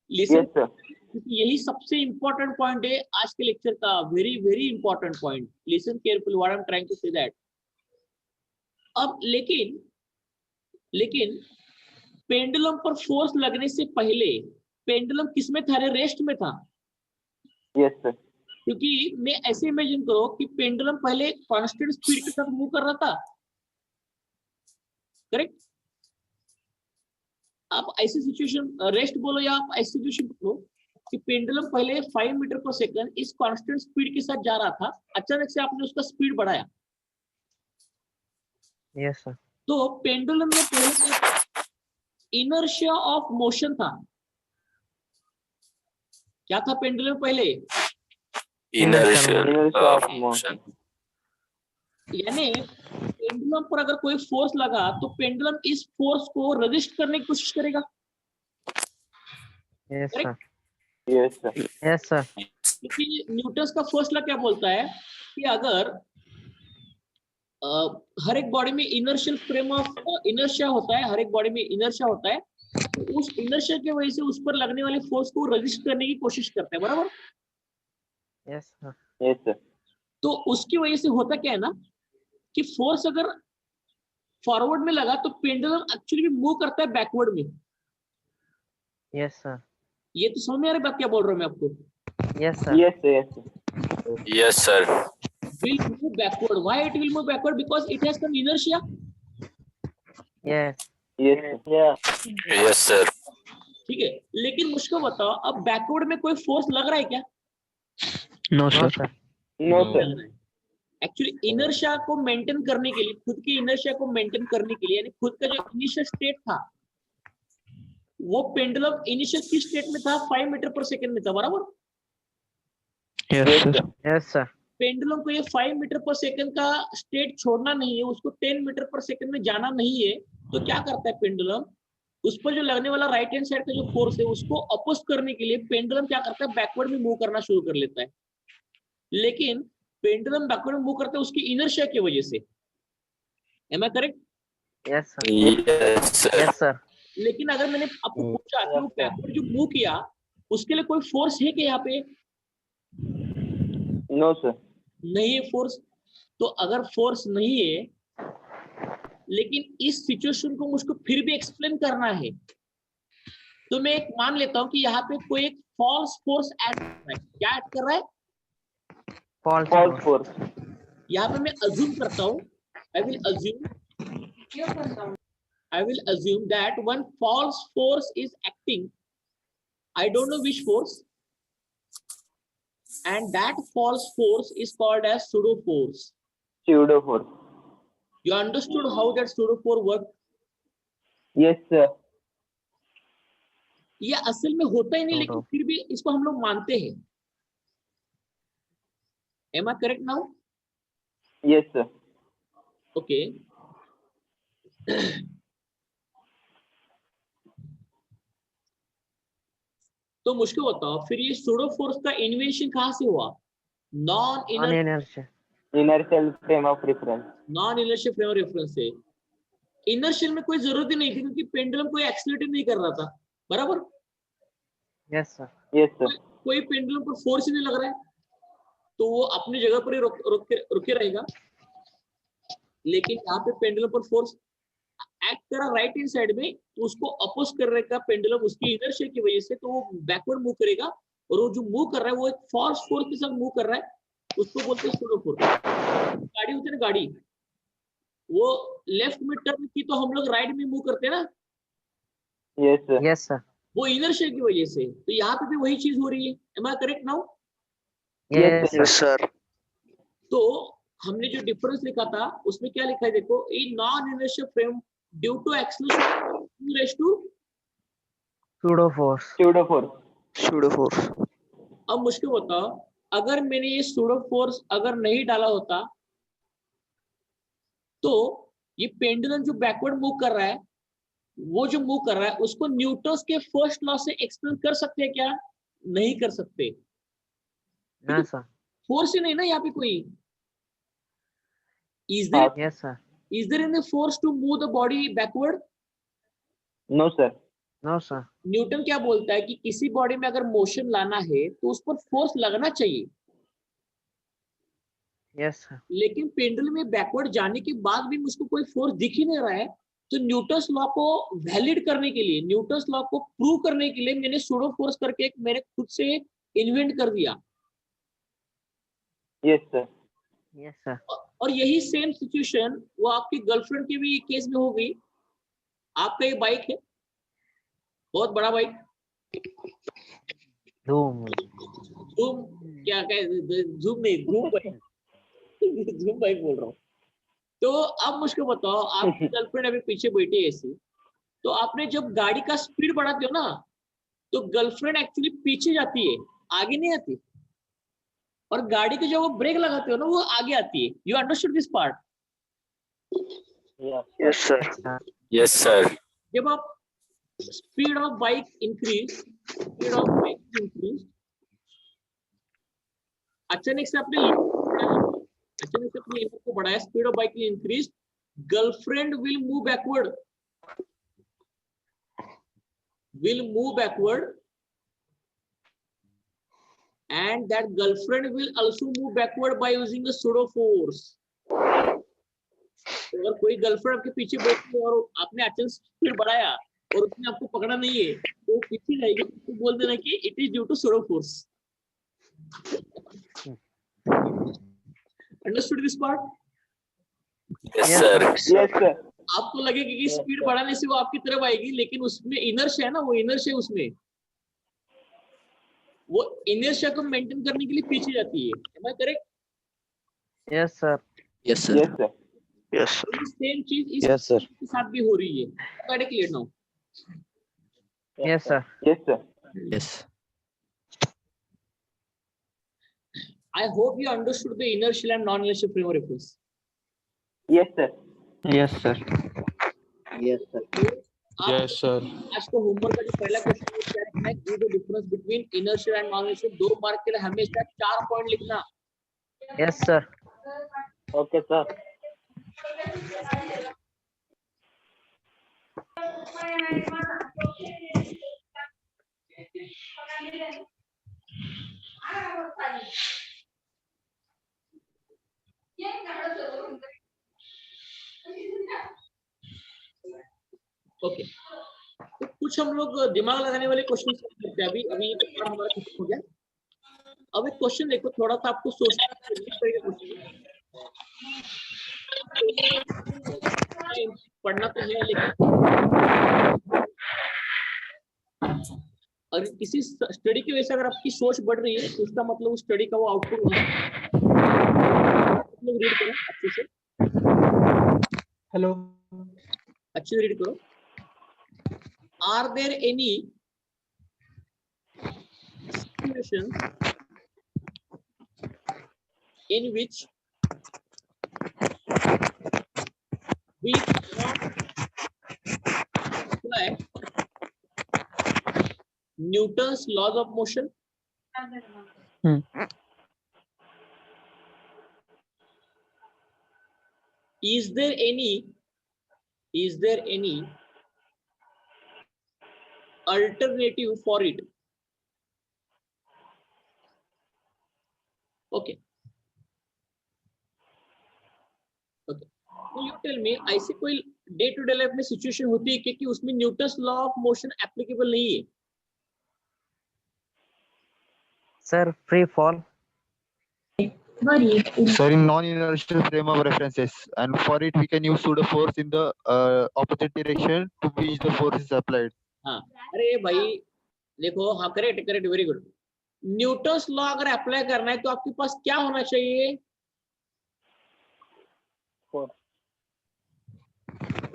Listen, Yes, sir. क्योंकि यही सबसे इंपॉर्टेंट पॉइंट है आज के लेक्चर का, very very important point. Listen carefully what I am trying to say that. अब लेकिन पेंडुलम पर फोर्स लगने से पहले पेंडुलम किस में था? रेस्ट में था। Yes, sir. क्योंकि मैं ऐसे इमेजिन करो कि पेंडुलम पहले कांस्टेंट स्पीड के साथ मूव कर रहा था, करेक्ट? आप ऐसी सिचुएशन, रेस्ट बोलो या आप ऐसी सिचुएशन बोलो, कि पेंडुलम पहले 5 मीटर पर सेकंड इस कांस्टेंट स्पीड के साथ जा रहा था, अचानक से आपने उसका स्पीड बढ़ाया, Yes, sir. तो पेंडुलम में पहले इनर्शिया ऑफ मोशन था। क्या था पेंडुलम पहले? Inertial of motion. यानी पेंडुलम पर अगर कोई फोर्स लगा तो पेंडुलम इस फोर्स को रजिस्ट करने की कोशिश करेगा। Yes, sir. Yes, sir. Yes, sir. क्योंकि न्यूटन का फर्स्ट लॉ क्या बोलता है कि अगर हर एक बॉडी में इनर्शियल फ्रेम ऑफ इनर्शिया होता है, हर एक बॉडी में इनर्शिया होता है, तो उस इनर्शिया की वजह से उस पर लगने वाले फोर्स को रजिस्ट करने की कोशिश करता है, बराबर? Yes, sir. Yes, sir. तो उसकी वजह से होता क्या है ना कि फोर्स अगर फॉरवर्ड में लगा तो पेंडुलम एक्चुअली मूव करता है बैकवर्ड में। Yes, sir. ये तो समझ में आ रही बात क्या बोल रहा हूँ मैं आपको? Yes, sir. Yes, sir. Yes, sir. Yes, sir. Will move backward. Why it will move backward? Because it has some inertia. Yes. Yes, sir. Yeah. Yes, sir. ठीक है, लेकिन मुझको बताओ अब बैकवर्ड में कोई फोर्स लग रहा है क्या? No, No, sir. sir. No, sir. Actually inertia को मेंटेन करने के लिए, खुद की इनर्शिया को मेंटेन करने के लिए, यानी खुद का जो इनिशियल स्टेट था वो पेंडुलम इनिशियल की स्टेट में था 5 मीटर पर सेकंड में था, बराबर? Yes, Yes, sir. sir. Yes, sir. Pendulum को ये 5 मीटर पर सेकंड का स्टेट छोड़ना नहीं है, उसको 10 मीटर पर सेकंड में जाना नहीं है, तो क्या करता है पेंडुलम? उस पर जो लगने वाला राइट हैंड साइड का जो फोर्स है उसको अपोज करने के लिए पेंडुलम क्या करता है? बैकवर्ड में मूव करना शुरू कर लेता है। लेकिन पेंडुलम बैकवर्ड में मूव करता है उसकी इनर्शिया की वजह से। Am I correct? Yes, sir. Yes, sir. Yes, sir. लेकिन अगर मैंने आपको पूछा कि वो बैकवर्ड जो मूव किया उसके लिए कोई फोर्स है क्या यहाँ पे? No, sir. नहीं है फोर्स। तो अगर फोर्स नहीं है लेकिन इस सिचुएशन को मुझको फिर भी एक्सप्लेन करना है, तो मैं एक मान लेता हूं कि यहाँ पे कोई एक फॉल्स फोर्स ऐड कर रहा है। क्या ऐड कर रहा है? False. False force. force. यहाँ पे मैं अज्यूम करता हूँ, I will assume that one false force is acting. I don't know which force, and that false force is called as pseudo force. Pseudo force. You understood how that pseudo force works? Yes, sir. ये असल में होता ही नहीं, लेकिन फिर भी इसको हम लोग मानते हैं। Am I correct now? Yes, sir. Okay. तो मुझको बताओ फिर ये सूडो फोर्स का इन्वेंशन कहाँ से हुआ? On inertia. Inertial frame of reference. Non inertial frame of reference से। इनर्शियल में कोई जरूरत ही नहीं थी क्योंकि पेंडुलम कोई एक्सीलरेट नहीं कर रहा था, बराबर? Yes, sir. Yes, sir. कोई पेंडुलम पर फोर्स ही नहीं लग रहा है तो वो अपनी जगह पर ही रुके रहेगा। लेकिन यहाँ पे पेंडुलम पर फोर्स एक्ट कर रहा राइट हैंड साइड में, तो उसको अपोज कर रहेगा पेंडुलम उसकी इनर्शिया की वजह से, तो वो बैकवर्ड मूव करेगा और वो जो मूव कर रहा है वो एक फॉल्स फोर्स के साथ मूव कर रहा है, उसको बोलते हैं सूडो फोर्स। गाड़ी होती है ना, गाड़ी वो लेफ्ट में टर्न की तो हम लोग राइट में मूव करते हैं ना, Yes, sir. Yes, sir. वो इनर्शिया की वजह से। तो यहाँ पे भी वही चीज हो रही है। Am I correct now? Yes, sir. sir. तो हमने जो डिफरेंस लिखा था उसमें क्या लिखा है देखो, a non inertial frame due to acceleration raise to Pseudo force. Pseudo force. Pseudo force. अब मुझको बताओ अगर मैंने ये सूडो फोर्स अगर नहीं डाला होता तो ये पेंडुलम जो बैकवर्ड मूव कर रहा है, वो जो मूव कर रहा है उसको न्यूटन के फर्स्ट लॉ से एक्सप्लेन कर सकते हैं क्या? नहीं कर सकते। No, sir. फोर्स ही नहीं ना यहाँ पे कोई। Is there Yes, sir. any force to move the body backward? No, sir. No, sir. Newton क्या बोलता है कि किसी बॉडी में अगर मोशन लाना है तो उस पर फोर्स लगना चाहिए, Yes, sir. लेकिन पेंडुलम में बैकवर्ड जाने के बाद भी मुझको कोई फोर्स दिख ही नहीं रहा है। तो न्यूटन्स लॉ को वैलिड करने के लिए, न्यूटन्स लॉ को प्रूव करने के लिए मैंने सूडो फोर्स करके एक मैंने खुद से इन्वेंट कर दिया। Yes, sir. Yes, sir. और यही सेम सिचुएशन वो आपकी गर्लफ्रेंड के भी केस में हो गई। आपका एक बाइक है, बहुत बड़ा बाइक, धूम धूम क्या झूम नहीं धूम बाइक झूम बाइक बोल रहा हूँ। तो अब मुझको बताओ, आपकी गर्लफ्रेंड अभी पीछे बैठी है ऐसी, तो आपने जब गाड़ी का स्पीड बढ़ाते हो ना, तो गर्लफ्रेंड एक्चुअली पीछे जाती है, आगे नहीं आती, और गाड़ी के जब वो ब्रेक लगाते हो ना, वो आगे आती है। You understood this part? Yes, sir. Yes, sir. जब आप स्पीड ऑफ बाइक इंक्रीज, अचानक से अपने लिमिट को बढ़ाया, speed of bike increase, girlfriend will move backward and that girlfriend will also move backward by using a pseudo force. अगर कोई girlfriend आपके पीछे बैठी है और आपने अचानक स्पीड बढ़ाया और उसने आपको पकड़ा नहीं है, तो वो पीछे जाएगी, तो बोल देना कि it is due to pseudo force. Understood this part? Yes, sir. Yes, sir. आपको लगेगा कि स्पीड बढ़ाने से वो आपकी तरफ आएगी, लेकिन उसमें इनर्शिया है ना, वो इनर्शिया उसमें वो इनर्शिया को मेंटेन करने के लिए पीछे जाती है। Am I correct? Yes sir Yes, sir. Yes, sir. Yes, sir. Same चीज इस Yes, sir. के साथ भी हो रही है। Got it clear now? Yes sir Yes, sir. Yes. I hope you understood the inertial and non-inertial frame of reference. Yes, sir. Yes, sir. Yes, sir. आप Yes, sir. आज को होमवर्क का जो पहला क्वेश्चन है, give the difference between inertial and non-inertial. 2 mark के लिए हमेशा 4 पॉइंट लिखना। Yes sir Okay, sir. Okay, तो कुछ हम लोग दिमाग लगाने वाले क्वेश्चन करते हैं। अभी तो थोड़ा हमारा खत्म हो गया। अब एक क्वेश्चन देखो, थोड़ा सा आपको सोचना पढ़ना तो है, लेकिन अगर किसी स्टडी की वजह से अगर आपकी सोच बढ़ रही है, तो उसका मतलब उस स्टडी का वो आउटपुट होगा। लोग रीड करो अच्छे से। हेलो अच्छे से रीड करो। Are there any situations in which we cannot apply Newton's laws of motion? Is there any alternative for it? Okay. तो you tell me, ऐसे कोई डे टू डे लाइफ में सिचुएशन होती है कि उसमें Newton's law of motion applicable नहीं है? Sir free fall Sir, in non-inertial frame of references, and for it we can use pseudo force in the opposite direction to which the force is applied. हाँ, अरे भाई देखो, हाँ correct, very good. Newton's law अगर apply करना है तो आपके पास क्या होना चाहिए?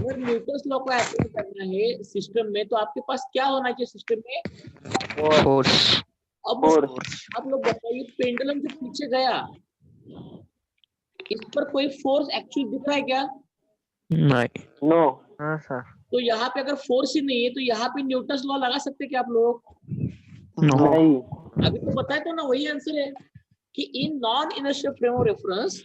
अगर न्यूटन्स लॉ को अप्लाई करना है सिस्टम में, तो आपके पास क्या होना चाहिए सिस्टम में? Force. अब आप लोग बताइए, पेंडुलम जो पीछे गया, इस पर कोई फोर्स एक्चुअली दिख रहा है क्या? नहीं. No. हाँ सर तो यहाँ पे अगर फोर्स ही नहीं है, तो यहाँ पे न्यूटन्स लॉ लगा सकते क्या आप लोग? No. नहीं. अभी तो बताए तो ना, वही आंसर है कि in non inertial frame of reference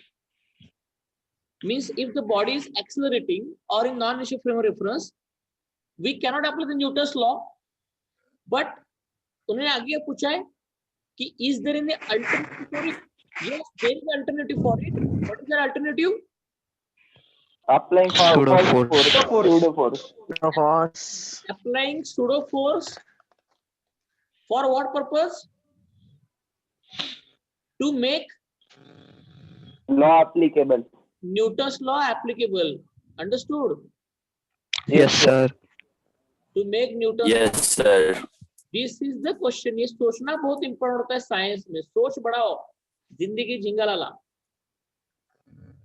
means if the body is accelerating or in non-inertial frame of reference, we cannot apply the Newton's law. But उन्होंने आगे पूछा है कि is there any alternative for it? Yes, there is an alternative for it. What is the alternative? Applying Pseudo force. Pseudo force. force Applying pseudo force for what purpose? To make Law applicable. Newton's law applicable. Understood? Yes, sir. To make Newton's Yes, sir. This is the question. ये सोचना बहुत important होता है science में। सोच बढ़ाओ, जिंदगी झिंगालाला।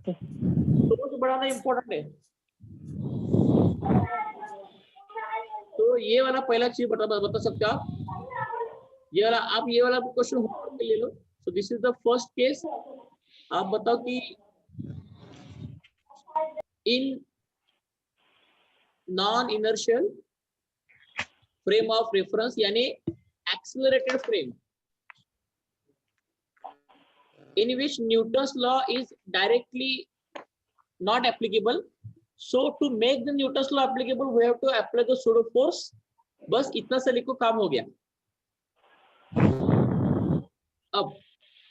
सोच बढ़ाना इंपॉर्टेंट है। तो ये वाला पहला चीज बता सकते हो आप? ये वाला आप ये वाला क्वेश्चन होमवर्क के ले लो। So this is the first case. आप बताओ कि in non inertial frame of reference यानी accelerated frame in which Newton's law is directly not applicable. So to make the Newton's law applicable, we have to apply the pseudo force. बस इतना सा लिखो, काम हो गया।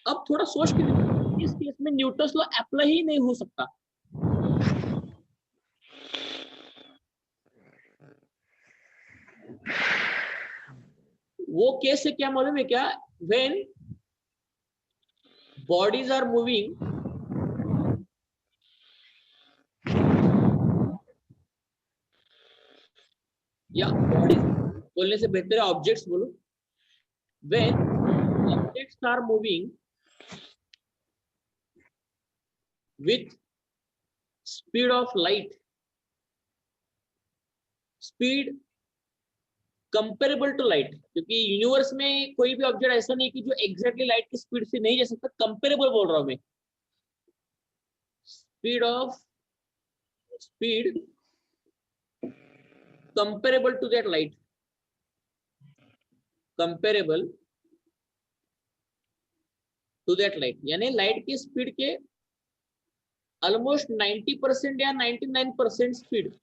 अब थोड़ा सोच के देखो, इस केस में न्यूटन्स लॉ अप्लाई ही नहीं हो सकता। वो केस से क्या मालूम है क्या? When bodies are moving या bodies बोलने से बेहतर है ऑब्जेक्ट्स बोलो। When objects are moving with speed of light, speed comparable to light, क्योंकि यूनिवर्स में कोई भी ऑब्जेक्ट ऐसा नहीं कि जो एग्जैक्टली लाइट की स्पीड से नहीं जा सकता। कंपेरेबल बोल रहा हूं मैं। Speed comparable to that light, comparable to that light यानी लाइट की स्पीड के ऑलमोस्ट 90% या 99% स्पीड।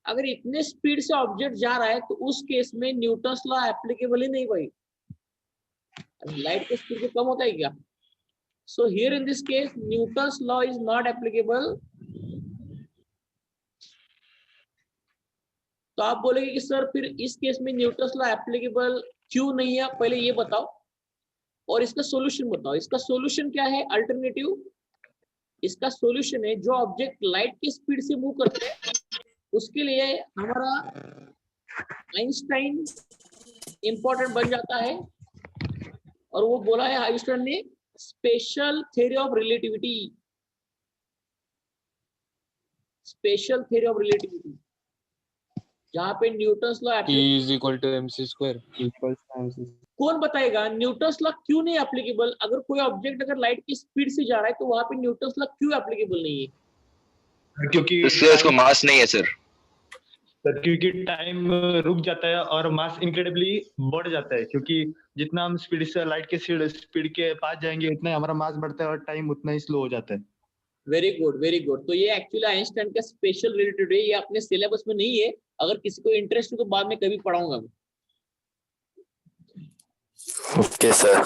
अगर इतने स्पीड से ऑब्जेक्ट जा रहा है तो उस केस में न्यूटन्स लॉ एप्लीकेबल ही नहीं भाई। लाइट की स्पीड से कम होता है क्या? So here in this case Newton's law is not applicable. तो आप बोलेंगे कि सर फिर इस केस में न्यूटन्स लॉ एप्लीकेबल क्यों नहीं है? पहले ये बताओ और इसका सॉल्यूशन बताओ। इसका सॉल्यूशन क्या है? अल्टरनेटिव। इसका सॉल्यूशन है जो ऑब्जेक्ट लाइट की स्पीड से मूव करते हैं उसके लिए हमारा आइंस्टाइन इंपॉर्टेंट बन जाता है। और वो बोला है आइंस्टाइन ने special theory of relativity. Special theory of relativity जहां पे Newton's law E is equal to mc square. कौन बताएगा न्यूटन्स लॉ क्यों नहीं एप्लीकेबल? अगर कोई ऑब्जेक्ट अगर लाइट की स्पीड से जा रहा है तो वहां पे न्यूटन्स लॉ क्यों एप्लीकेबल नहीं है? क्योंकि उसका मास नहीं है सर। क्योंकि टाइम रुक जाता है और मास इनक्रेडिबली बढ़ जाता है, क्योंकि जितना हम स्पीड से लाइट के स्पीड के पास जाएंगे उतना ही हमारा मास बढ़ता है और टाइम उतना ही स्लो हो जाता है। Very good, very good. तो ये एक्चुअली आइंस्टाइन का स्पेशल रिलेटिविटी है। ये अपने सिलेबस में नहीं है। अगर किसी को इंटरेस्ट हो तो बाद में कभी पढ़ाऊंगा मैं। Okay sir.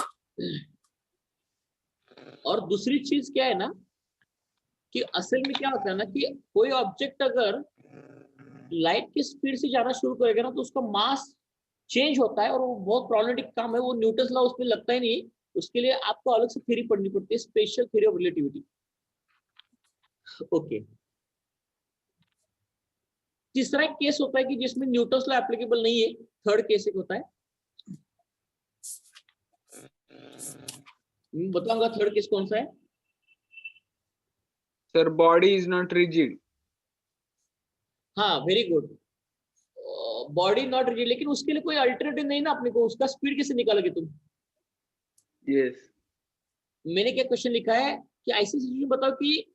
और दूसरी चीज क्या है ना कि असल में क्या होता है ना कि कोई ऑब्जेक्ट अगर लाइट की स्पीड से जाना शुरू करेगा ना तो उसका मास चेंज होता है और वो बहुत प्रॉब्लमेटिक काम है। वो न्यूटन्स लॉ उसमें लगता ही नहीं। उसके लिए आपको अलग से थ्योरी पढ़नी पड़ती है, special theory of relativity. Okay. तीसरा एक केस होता है कि जिसमें न्यूटन्स लॉ एप्लीकेबल नहीं है। थर्ड केस एक होता है, बताऊंगा थर्ड केस कौन सा है। Sir body is not rigid. हाँ very good, body not rigid. लेकिन उसके लिए कोई अल्टरनेटिव नहीं ना अपने को। उसका स्पीड कैसे निकालोगे तुम? यस। मैंने क्या क्वेश्चन लिखा है कि ऐसी सिचुएशन बताओ कि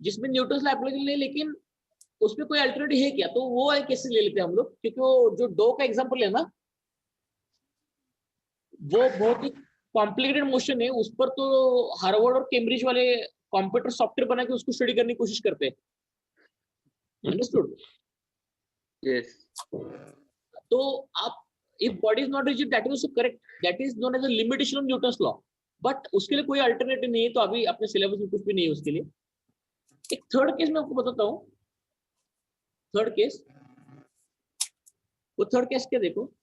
जिसमें न्यूटन्स लॉ एप्लीकेबल नहीं लेकिन उसमें कोई अल्टरनेटिव है क्या? तो वो कैसे ले लेते हैं हम लोग? क्योंकि वो जो डो का एग्जांपल है ना वो बहुत ही कॉम्प्लिकेटेड मोशन है। उस पर तो हार्वर्ड और कैम्ब्रिज वाले कंप्यूटर सॉफ्टवेयर बना के उसको स्टडी करने की कोशिश करते हैं। अंडरस्टूड? यस। तो आप if body is not rigid that is also correct, that is known as a limitation of Newton's law. But उसके लिए कोई अल्टरनेटिव नहीं है। तो अभी अपने सिलेबस में कुछ भी नहीं है उसके लिए। एक थर्ड केस मैं आपको बताता हूँ। थर्ड केस, वो थर्ड केस क्या देखो,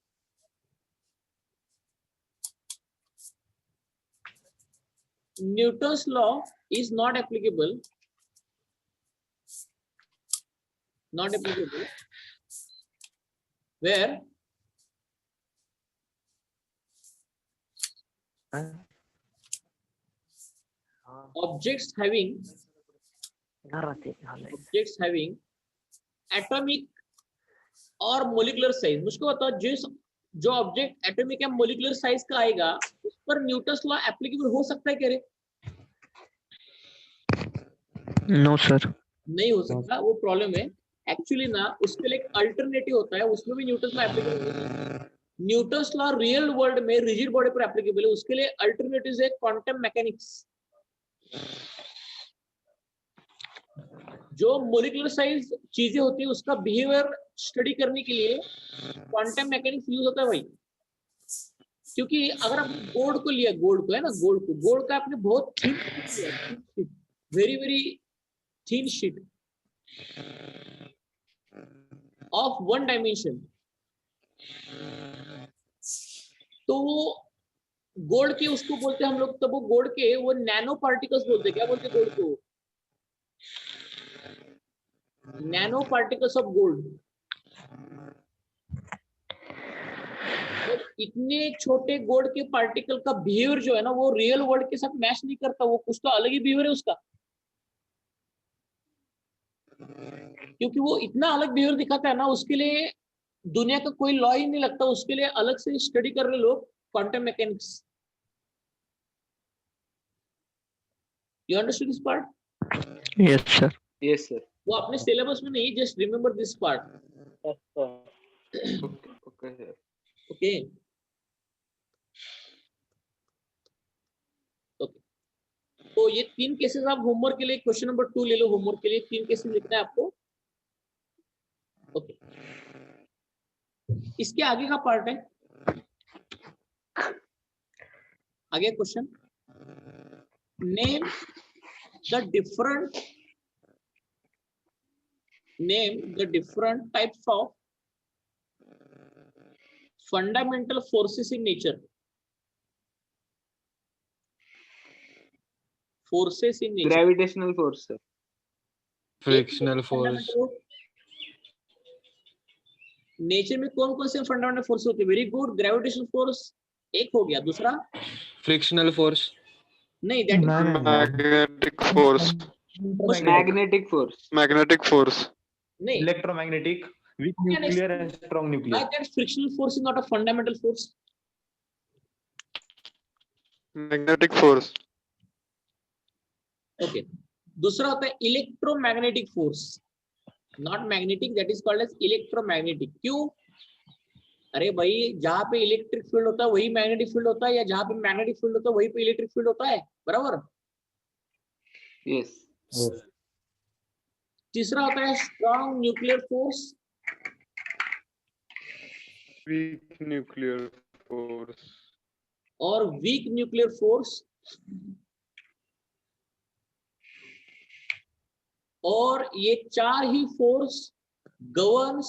Newton's law is not applicable where objects having atomic और मोलिकुलर साइज। मुझको बताओ जो ऑब्जेक्ट एटॉमिक या मोलिकुलर साइज का आएगा उस पर न्यूटन्स लॉ एप्लीकेबल हो सकता है क्या रे? No, sir. नहीं हो सकता, वो प्रॉब्लम है एक्चुअली ना। उसके लिए एक अल्टरनेटिव होता है, उसमें भी न्यूटन्स लॉ एप्लीकेबल है। न्यूटन्स लॉ रियल वर्ल्ड में रिजिड बॉडी पर एप्लीकेबल है, उसके लिए अल्टरनेटिव है क्वांटम मैकेनिक्स। जो मोलिकुलर साइज चीजें होती है उसका बिहेवियर स्टडी करने के लिए क्वांटम मैकेनिक्स यूज होता है भाई। क्योंकि अगर आपने गोल्ड को लिया, गोल्ड को है ना, गोल्ड का आपने बहुत thin, very very thin sheet of one dimension, तो वो गोल्ड के उसको बोलते हैं हम लोग, तब वो गोल्ड के वो नैनो पार्टिकल्स बोलते हैं। क्या बोलते हैं गोल्ड को? Nano particles of gold. तो इतने छोटे गोल्ड के पार्टिकल का बिहेवियर जो है ना वो रियल वर्ल्ड के साथ मैच नहीं करता, वो कुछ तो अलग ही बिहेवियर है उसका। क्योंकि वो इतना अलग बिहेवियर दिखाता है ना, उसके लिए दुनिया का कोई लॉ ही नहीं लगता, उसके लिए अलग से स्टडी कर रहे लोग quantum mechanics. You understood this part? Yes, sir. Yes, sir. वो अपने सिलेबस में नहीं, just remember this part. Okay, sir. Okay okay. तो ये 3 केसेस आप होमवर्क के लिए, क्वेश्चन नंबर 2 ले लो होमवर्क के लिए। 3 केसेस लिखना है आपको। ओके, इसके आगे का पार्ट है, आगे question, name the different types of fundamental forces in nature. Forces in nature. Gravitational force, sir. Frictional force. Nature में कौन कौन से फंडामेंटल फोर्स होते हैं? वेरी गुड, ग्रेविटेशनल फोर्स एक हो गया, दूसरा Frictional force. नहीं, that is Magnetic force. Magnetic force. नहीं, Electromagnetic, weak nuclear and strong nuclear. why that frictional force is not a fundamental force? Magnetic force. Okay, दूसरा होता है electromagnetic force, not magnetic, that is called as electromagnetic. क्यों? अरे भाई, जहां पे electric field होता है वही मैग्नेटिक फील्ड होता है, या जहां पे मैग्नेटिक फील्ड होता है वही पे इलेक्ट्रिक फील्ड होता है, बराबर? Yes. तीसरा होता है strong nuclear force, Weak nuclear force. और वीक न्यूक्लियर फोर्स, और ये 4 ही force governs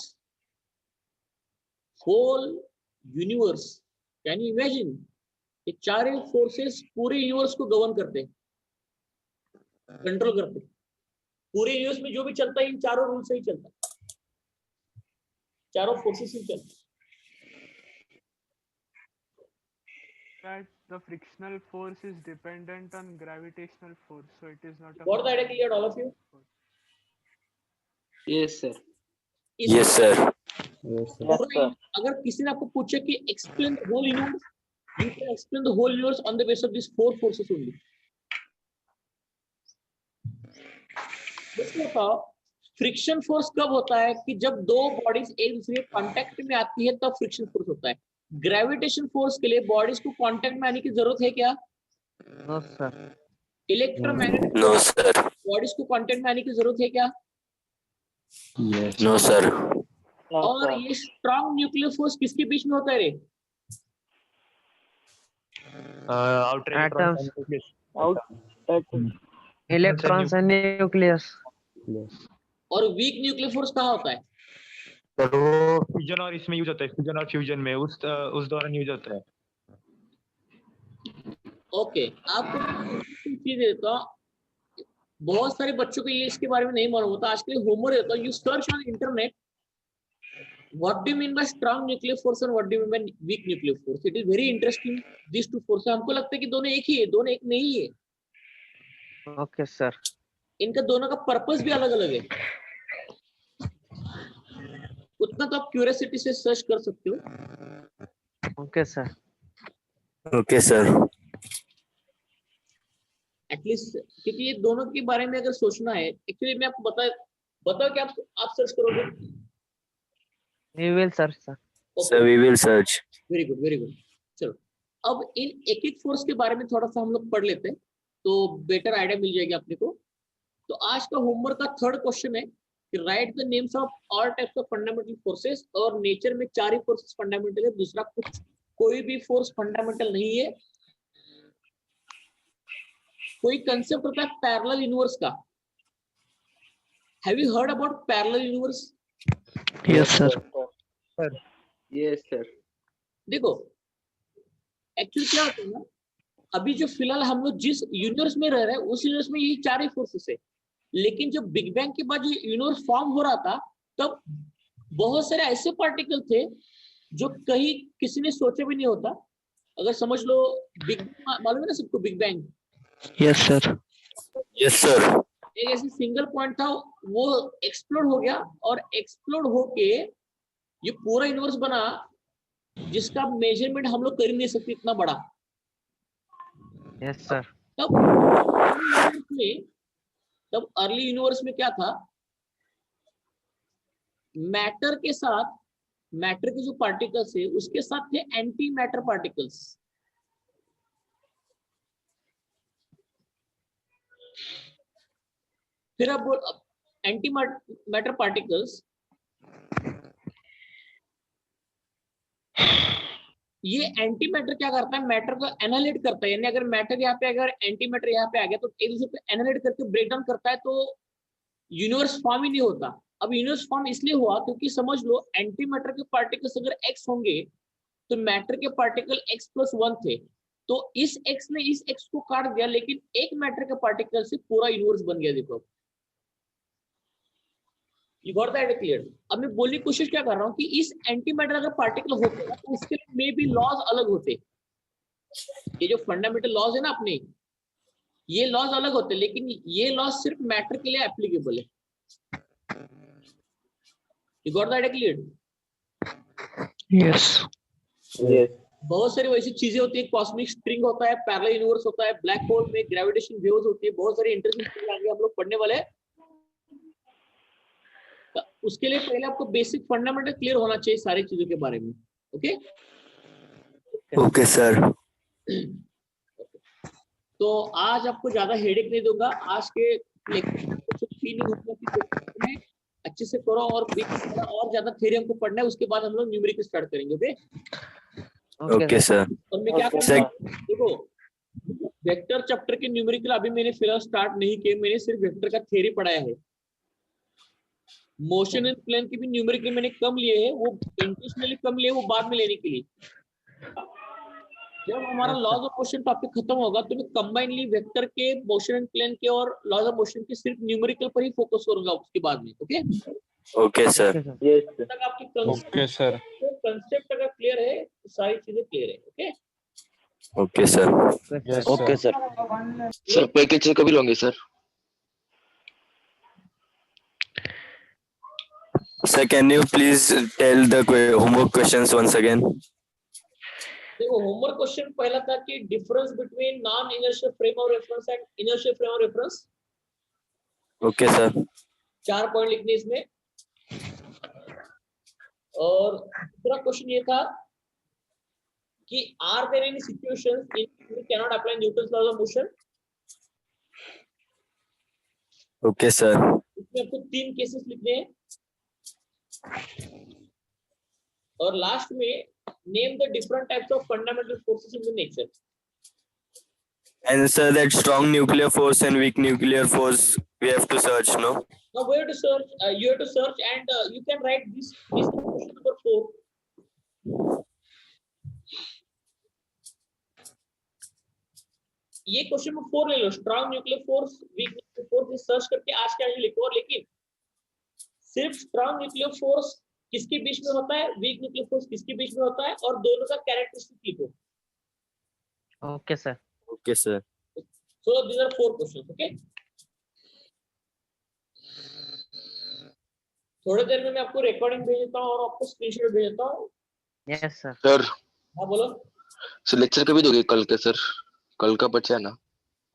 whole universe. Can you imagine? ये 4 ही फोर्सेस पूरे यूनिवर्स को गवर्न करते हैं, कंट्रोल करते हैं। पूरे यूनिवर्स में जो भी चलता है इन चारों रूल से ही चलता है, चारों फोर्सेस से चलता है। That the frictional force is dependent on gravitational force, so it is not a. Got the idea clear, all of you? Yes, sir. Yes, sir. अगर किसी ने आपको पूछे कि explain the whole universe, you can explain the whole universe on the base of this 4 forces only. Friction force कब होता है? कि जब दो बॉडीज एक दूसरे के कांटेक्ट में आती है तब फ्रिक्शन फोर्स होता है। ग्रेविटेशन फोर्स के लिए बॉडीज को कांटेक्ट में आने की जरूरत है क्या? No, sir. Electromagnetic No, sir. Bodies को कांटेक्ट में आने की जरूरत है क्या? No, sir. और ये स्ट्रॉन्ग न्यूक्लियर फोर्स किसके बीच में होता है रे? Outer electrons and nucleus. Electrons and nucleus. और वीक न्यूक्लियर फोर्स कहाँ होता है? सर वो फ्यूजन और इसमें यूज होता है, फ्यूजन और फ्यूजन में उस दौरान यूज होता है। ओके, आपको चीज देता हूं, बहुत सारे बच्चों को ये इसके बारे में नहीं मालूम होता। आज के लिए होमवर्क देता हूं, you search on internet What do you mean by strong nuclear force and what do you mean by weak nuclear force? It is very interesting. These two forces. हमको लगता है कि दोनों एक ही है, दोनों एक नहीं है. Okay, sir. इनका दोनों का पर्पस भी अलग अलग है. उतना तो आप क्यूरियोसिटी से सर्च कर सकते हो. Okay, sir. Okay, sir. At least क्योंकि ये दोनों के बारे में अगर सोचना है, एक्चुअली मैं आपको बताओ कि आप सर्च करोगे. We will search, sir. Sir, we will search. Very good very good. चलो अब इन एक एक फोर्स के बारे में थोड़ा सा हम लोग पढ़ लेते हैं तो बेटर आइडिया मिल जाएगी अपने को. तो आज का होमवर्क का थर्ड क्वेश्चन है कि right the names of all types of fundamental forces. और नेचर में 4 ही फोर्सेस फंडामेंटल है, दूसरा कुछ कोई भी फोर्स फंडामेंटल नहीं है. कोई कंसेप्ट होता है पैरेलल यूनिवर्स का. Have you heard about parallel universe? Yes, sir. Yes, sir. देखो एक्चुअली क्या होता है ना, अभी जो फिलहाल हम लोग जिस यूनिवर्स में रह रहे हैं उस यूनिवर्स में यही 4 ही फोर्सेस है. लेकिन जब बिग बैंग के बाद जो यूनिवर्स फॉर्म हो रहा था तब बहुत सारे ऐसे पार्टिकल थे जो कहीं किसी ने सोचा भी नहीं होता. अगर समझ लो बिग मालूम है ना सबको big bang. Yes, sir. Yes, sir. एक ऐसे सिंगल पॉइंट था, वो एक्सप्लोड हो गया और एक्सप्लोड होके ये पूरा यूनिवर्स बना जिसका मेजरमेंट हम लोग कर ही नहीं सकते, इतना बड़ा. Yes, sir. तब अर्ली यूनिवर्स में क्या था, मैटर के साथ, मैटर के जो पार्टिकल्स है उसके साथ थे एंटी मैटर पार्टिकल्स. फिर अब एंटी मैटर पार्टिकल्स, ये एंटी मैटर क्या करता है, मैटर को एनालाइज करता है. यानी अगर मैटर यहाँ पे, अगर एंटी मैटर यहाँ पे आ गया तो एक दूसरे को एनालाइज करके ब्रेक डाउन करता है तो यूनिवर्स फॉर्म ही नहीं होता. अब यूनिवर्स फॉर्म इसलिए हुआ क्योंकि समझ लो एंटी मैटर के पार्टिकल्स अगर x होंगे तो मैटर के पार्टिकल x+1 थे, तो इस x ने इस x को काट दिया, लेकिन एक मैटर के पार्टिकल से पूरा यूनिवर्स बन गया. देखो You got that clear? अब मैं बोलने की कोशिश क्या कर रहा हूँ कि इस एंटी मैटर अगर पार्टिकल होते ना तो उसके लिए मे बी लॉज अलग होते. ये जो फंडामेंटल लॉज है ना अपने, ये लॉज अलग होते, लेकिन ये लॉज सिर्फ मैटर के लिए एप्लीकेबल है. You got that clear? Yes. Yes. बहुत सारी वैसी चीजें होती है, कॉस्मिक स्ट्रिंग होता है, पैरेलल यूनिवर्स होता है, ब्लैक होल में ग्रेविटेशन वेव्स होती है, बहुत सारी इंटरेस्टिंग चीजें आगे हम लोग पढ़ने वाले हैं. उसके लिए पहले आपको बेसिक फंडामेंटल क्लियर होना चाहिए सारी चीजों के बारे में. Okay Okay, sir. तो आज आपको ज्यादा हेडेक नहीं दूंगा. आज के लेक्चर में कुछ फीलिंग होगा कि अच्छे से करो और ज्यादा थ्योरी हमको पढ़ना है. उसके बाद हम लोग न्यूमेरिकल स्टार्ट करेंगे. Okay Okay, sir. और मैं क्या करूंगा, देखो वेक्टर चैप्टर के न्यूमेरिकल अभी मैंने फिलहाल स्टार्ट नहीं किए, मैंने सिर्फ वेक्टर का थ्योरी पढ़ाया है. मोशन एंड प्लेन की भी न्यूमेरिकल मैंने कम लिए हैं, वो इंटेंशनली कम लिए, वो बाद में लेने के लिए. जब हमारा लॉज ऑफ मोशन टॉपिक खत्म होगा तो मैं कंबाइनली वेक्टर के, मोशन एंड प्लेन के और लॉज ऑफ मोशन के सिर्फ न्यूमेरिकल पर ही फोकस करूंगा उसके बाद में. Okay Okay, sir. Yes. तक आपकी कंसेप्ट अगर क्लियर है तो सारी चीजें क्लियर है. Okay Okay, sir. Okay, sir. Sir package कभी लोगे sir? Sir, can you please tell the homework questions once again? देखो होमवर्क क्वेश्चन पहला था कि difference between non inertial frame of reference and inertial frame of reference. Okay, sir. 4 point लिखने इसमें. और दूसरा क्वेश्चन ये था कि are there any situations in we can not apply Newton's laws of motion. Okay, sir. इसमें आपको 3 cases लिखने हैं. और लास्ट में name the different types of fundamental forces in the nature. And sir, that strong nuclear force and weak nuclear force we have to search, no? Now where to search? You have to search and you can write this is question number 4. ये question number 4 ले लो. Strong nuclear force, weak nuclear force search करके आज के आज लिखो. और लेकिन सिर्फ स्ट्रॉन्ग न्यूक्लियर फोर्स किसके बीच में होता है, वीक न्यूक्लियर फोर्स किसके बीच में होता है, और दोनों का कैरेक्टरिस्टिक लिखो. Okay, sir. Okay, sir. So these are 4 questions. Okay. थोड़ी देर में मैं आपको रिकॉर्डिंग भेज देता हूँ और आपको स्क्रीनशॉट भेज देता हूँ. Yes, sir. सर हाँ बोलो. सर लेक्चर कभी दोगे कल के सर? कल का बचा है ना?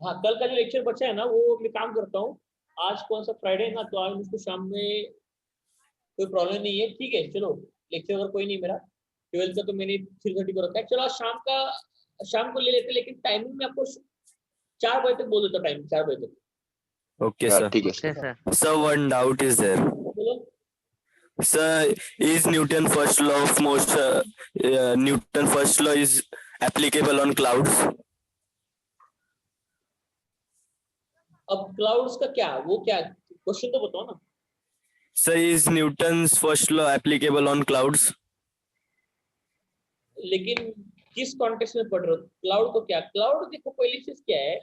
हाँ कल का जो लेक्चर बचा है ना वो मैं काम करता हूँ. आज कौन सा फ्राइडे है ना, तो आज मुझको शाम में कोई प्रॉब्लम नहीं है. ठीक है चलो, लेक्चर अगर कोई नहीं मेरा 12 का तो मैंने 3:30 को रखा है. चलो आज शाम को ले लेते, लेकिन टाइमिंग में आपको 4 बजे तक बोल देता, टाइम 4 बजे तक. Okay, हाँ, sir. ठीक है Okay, sir. sir. Sir, one doubt is there. बोलो. Sir, is Newton first law of motion? Newton first law is applicable on clouds? अब क्लाउड्स का क्या, वो क्या क्वेश्चन तो बताओ ना. Sir, is Newton's first law applicable on clouds? लेकिन किस कॉन्टेक्स्ट में पढ़ रहे हो क्लाउड को? क्या क्लाउड, देखो पहली चीज क्या है,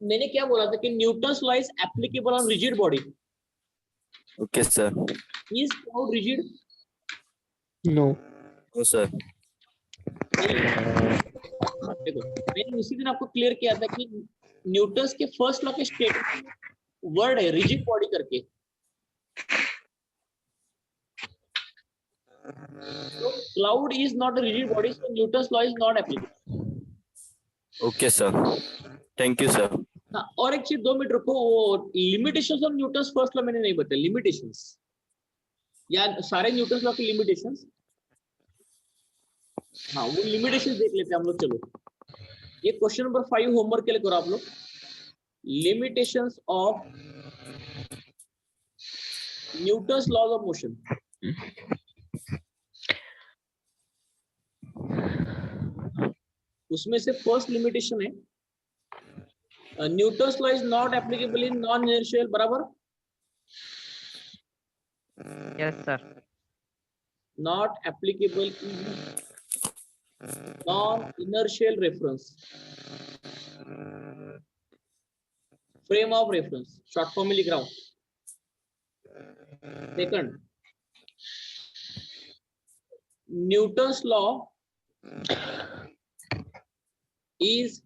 मैंने क्या बोला था कि Newton's law is applicable on rigid body. Okay, sir. Is cloud rigid? No. No, sir. देखो मैंने उसी दिन आपको क्लियर किया था कि न्यूटन्स के फर्स्ट लॉ के स्टेटमेंट वर्ड है रिजिड बॉडी करके. So cloud is not a rigid body, so Newton's law is not applicable. Okay, sir. Thank you, sir. हाँ, और एक चीज 2 मिनट रुको, वो limitations of Newton's first law मैंने नहीं बताया. लिमिटेशंस या सारे न्यूटन्स लॉ की लिमिटेशंस, हाँ वो लिमिटेशंस देख लेते हैं हम लोग. चलो ये क्वेश्चन नंबर 5 होमवर्क के लिए करो आप लोग. Limitations of Newton's laws of motion. उसमें से फर्स्ट लिमिटेशन है Newton's law is not applicable in non inertial. बराबर? Yes, sir. Not applicable in non inertial reference, frame of reference, short form में लिख रहा हूं. Second, Newton's law is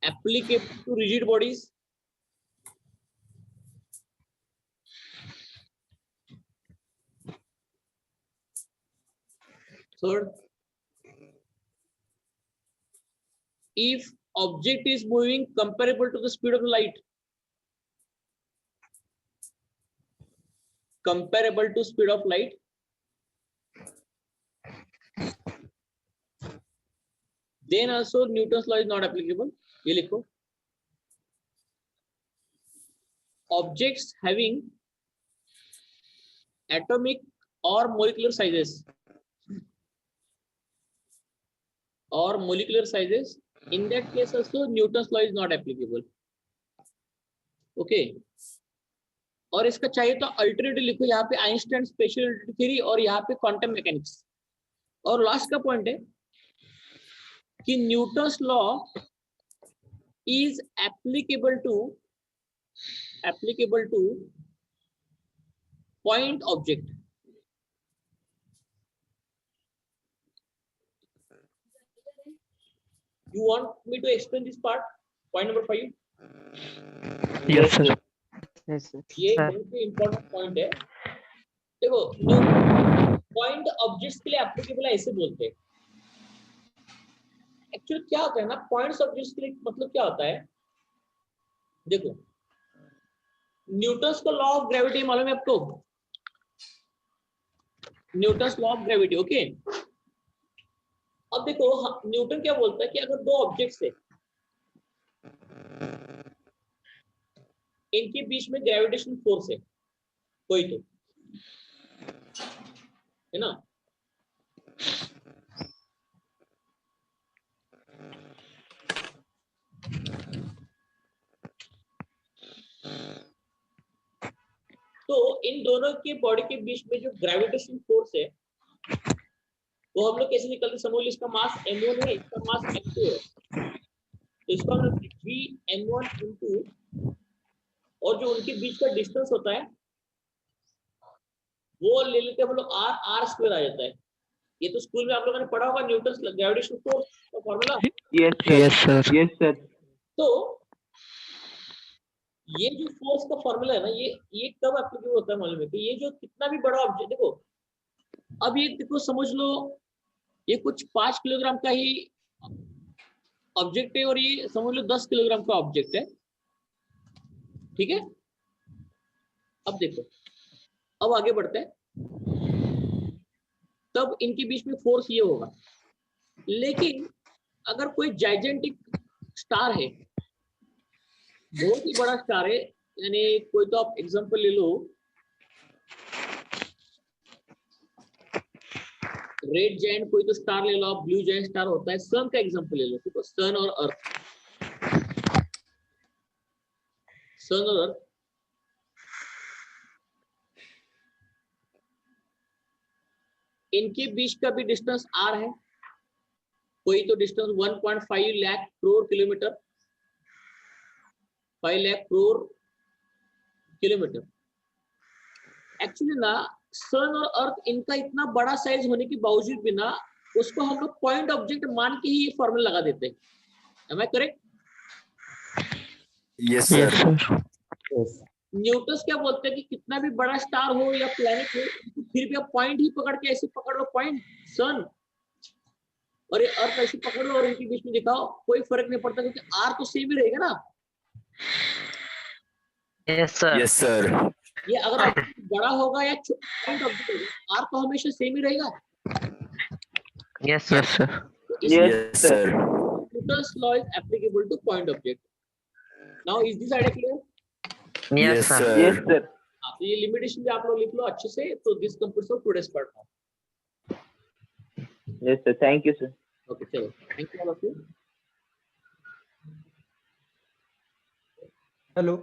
applicable to rigid bodies. Third, if object is moving comparable to the speed of light, comparable to speed of light, then also Newton's law is not applicable. ये लिखो. Objects having atomic or molecular sizes in that case also Newton's law is not applicable. Okay. और इसका चाहिए तो alternative लिखो. यहाँ पे Einstein special relativity theory और यहाँ पे क्वांटम मैकेनिक्स. और लास्ट का पॉइंट है कि Newton's law is applicable two point object. You want me to explain this part? Point number 5. Yes, sir. Yes, sir. ये Sir. बहुत ही इंपॉर्टेंट पॉइंट है. देखो पॉइंट ऑब्जेक्ट्स के लिए एप्लीकेबल है ऐसे बोलते हैं. एक्चुअली क्या होता है ना, पॉइंट्स ऑब्जेक्ट्स के लिए मतलब क्या होता है, देखो न्यूटन्स का लॉ ऑफ ग्रेविटी मालूम है आपको? Newton's law of gravity. Okay. अब देखो न्यूटन क्या बोलता है कि अगर 2 ऑब्जेक्ट्स है, इनके बीच में ग्रेविटेशन फोर्स है कोई, तो है ना, तो इन दोनों के बॉडी के बीच में जो ग्रेविटेशन फोर्स है वो हम लोग कैसे निकलते, समझ लो इसका मास m1 है, इसका मास m2 है, तो इसको हम लोग Vm1 into और जो उनके बीच का डिस्टेंस होता है वो ले लेते हैं हम लोग आर स्क्वायर आ जाता है। ये तो स्कूल में आप लोगों ने पढ़ा होगा न्यूटन ग्रेविटेशनल फोर्स का formula. Yes, sir. Yes, sir. तो ये जो फोर्स का फॉर्मूला है ना, ये कब एप्लीकेबल होता है मालूम है कि ये जो कितना भी बड़ा ऑब्जेक्ट, देखो अब ये देखो समझ लो ये कुछ 5 किलोग्राम का ही ऑब्जेक्ट है और ये समझ लो 10 किलोग्राम का ऑब्जेक्ट है, ठीक है। अब देखो, अब आगे बढ़ते हैं, तब इनके बीच में फोर्स ये होगा। लेकिन अगर कोई जाइजेंटिक स्टार है, बहुत ही बड़ा स्टार है, यानी कोई तो आप एग्जांपल ले लो, रेड जायंट कोई तो स्टार ले लो आप, ब्लू जायंट स्टार होता है, सन का एग्जांपल ले लो, ठीक है, सन और अर्थ, सन और अर्थ, इनके बीच का भी डिस्टेंस आर है, कोई तो distance 1.5 lakh crore kilometre, 5 lakh crore kilometre. Actually ना सन और अर्थ इनका इतना बड़ा साइज होने के बावजूद भी ना उसको हम लोग पॉइंट ऑब्जेक्ट मान के ही ये फॉर्मूला लगा देते हैं। Am I correct? Yes, Yes, sir. sir. Newton क्या बोलते हैं कि कितना भी बड़ा स्टार हो या प्लैनेट हो, फिर भी आप पॉइंट ही पकड़ के ऐसे पकड़ लो, पॉइंट सन और ये अर्थ ऐसे पकड़ लो और इनके बीच में दिखाओ, कोई फर्क नहीं पड़ता क्योंकि आर तो सेम ही रहेगा ना। Yes, sir. Yes, sir. ये अगर ऑब्जेक्ट बड़ा होगा या पॉइंट ऑब्जेक्ट होगा, आर तो हमेशा सेम ही रहेगा। Yes, sir. Yes, sir. तो इसलिए Yes, sir. Newton's law is applicable to point object. Now is this idea clear? Yes, Yes, sir. sir. Yes, sir. हाँ, तो ये लिमिटेशन भी आप लोग लिख लो अच्छे से। तो this completes our today's part now. Yes, sir. Thank you, sir. Okay चलो, thank you all of you. Hello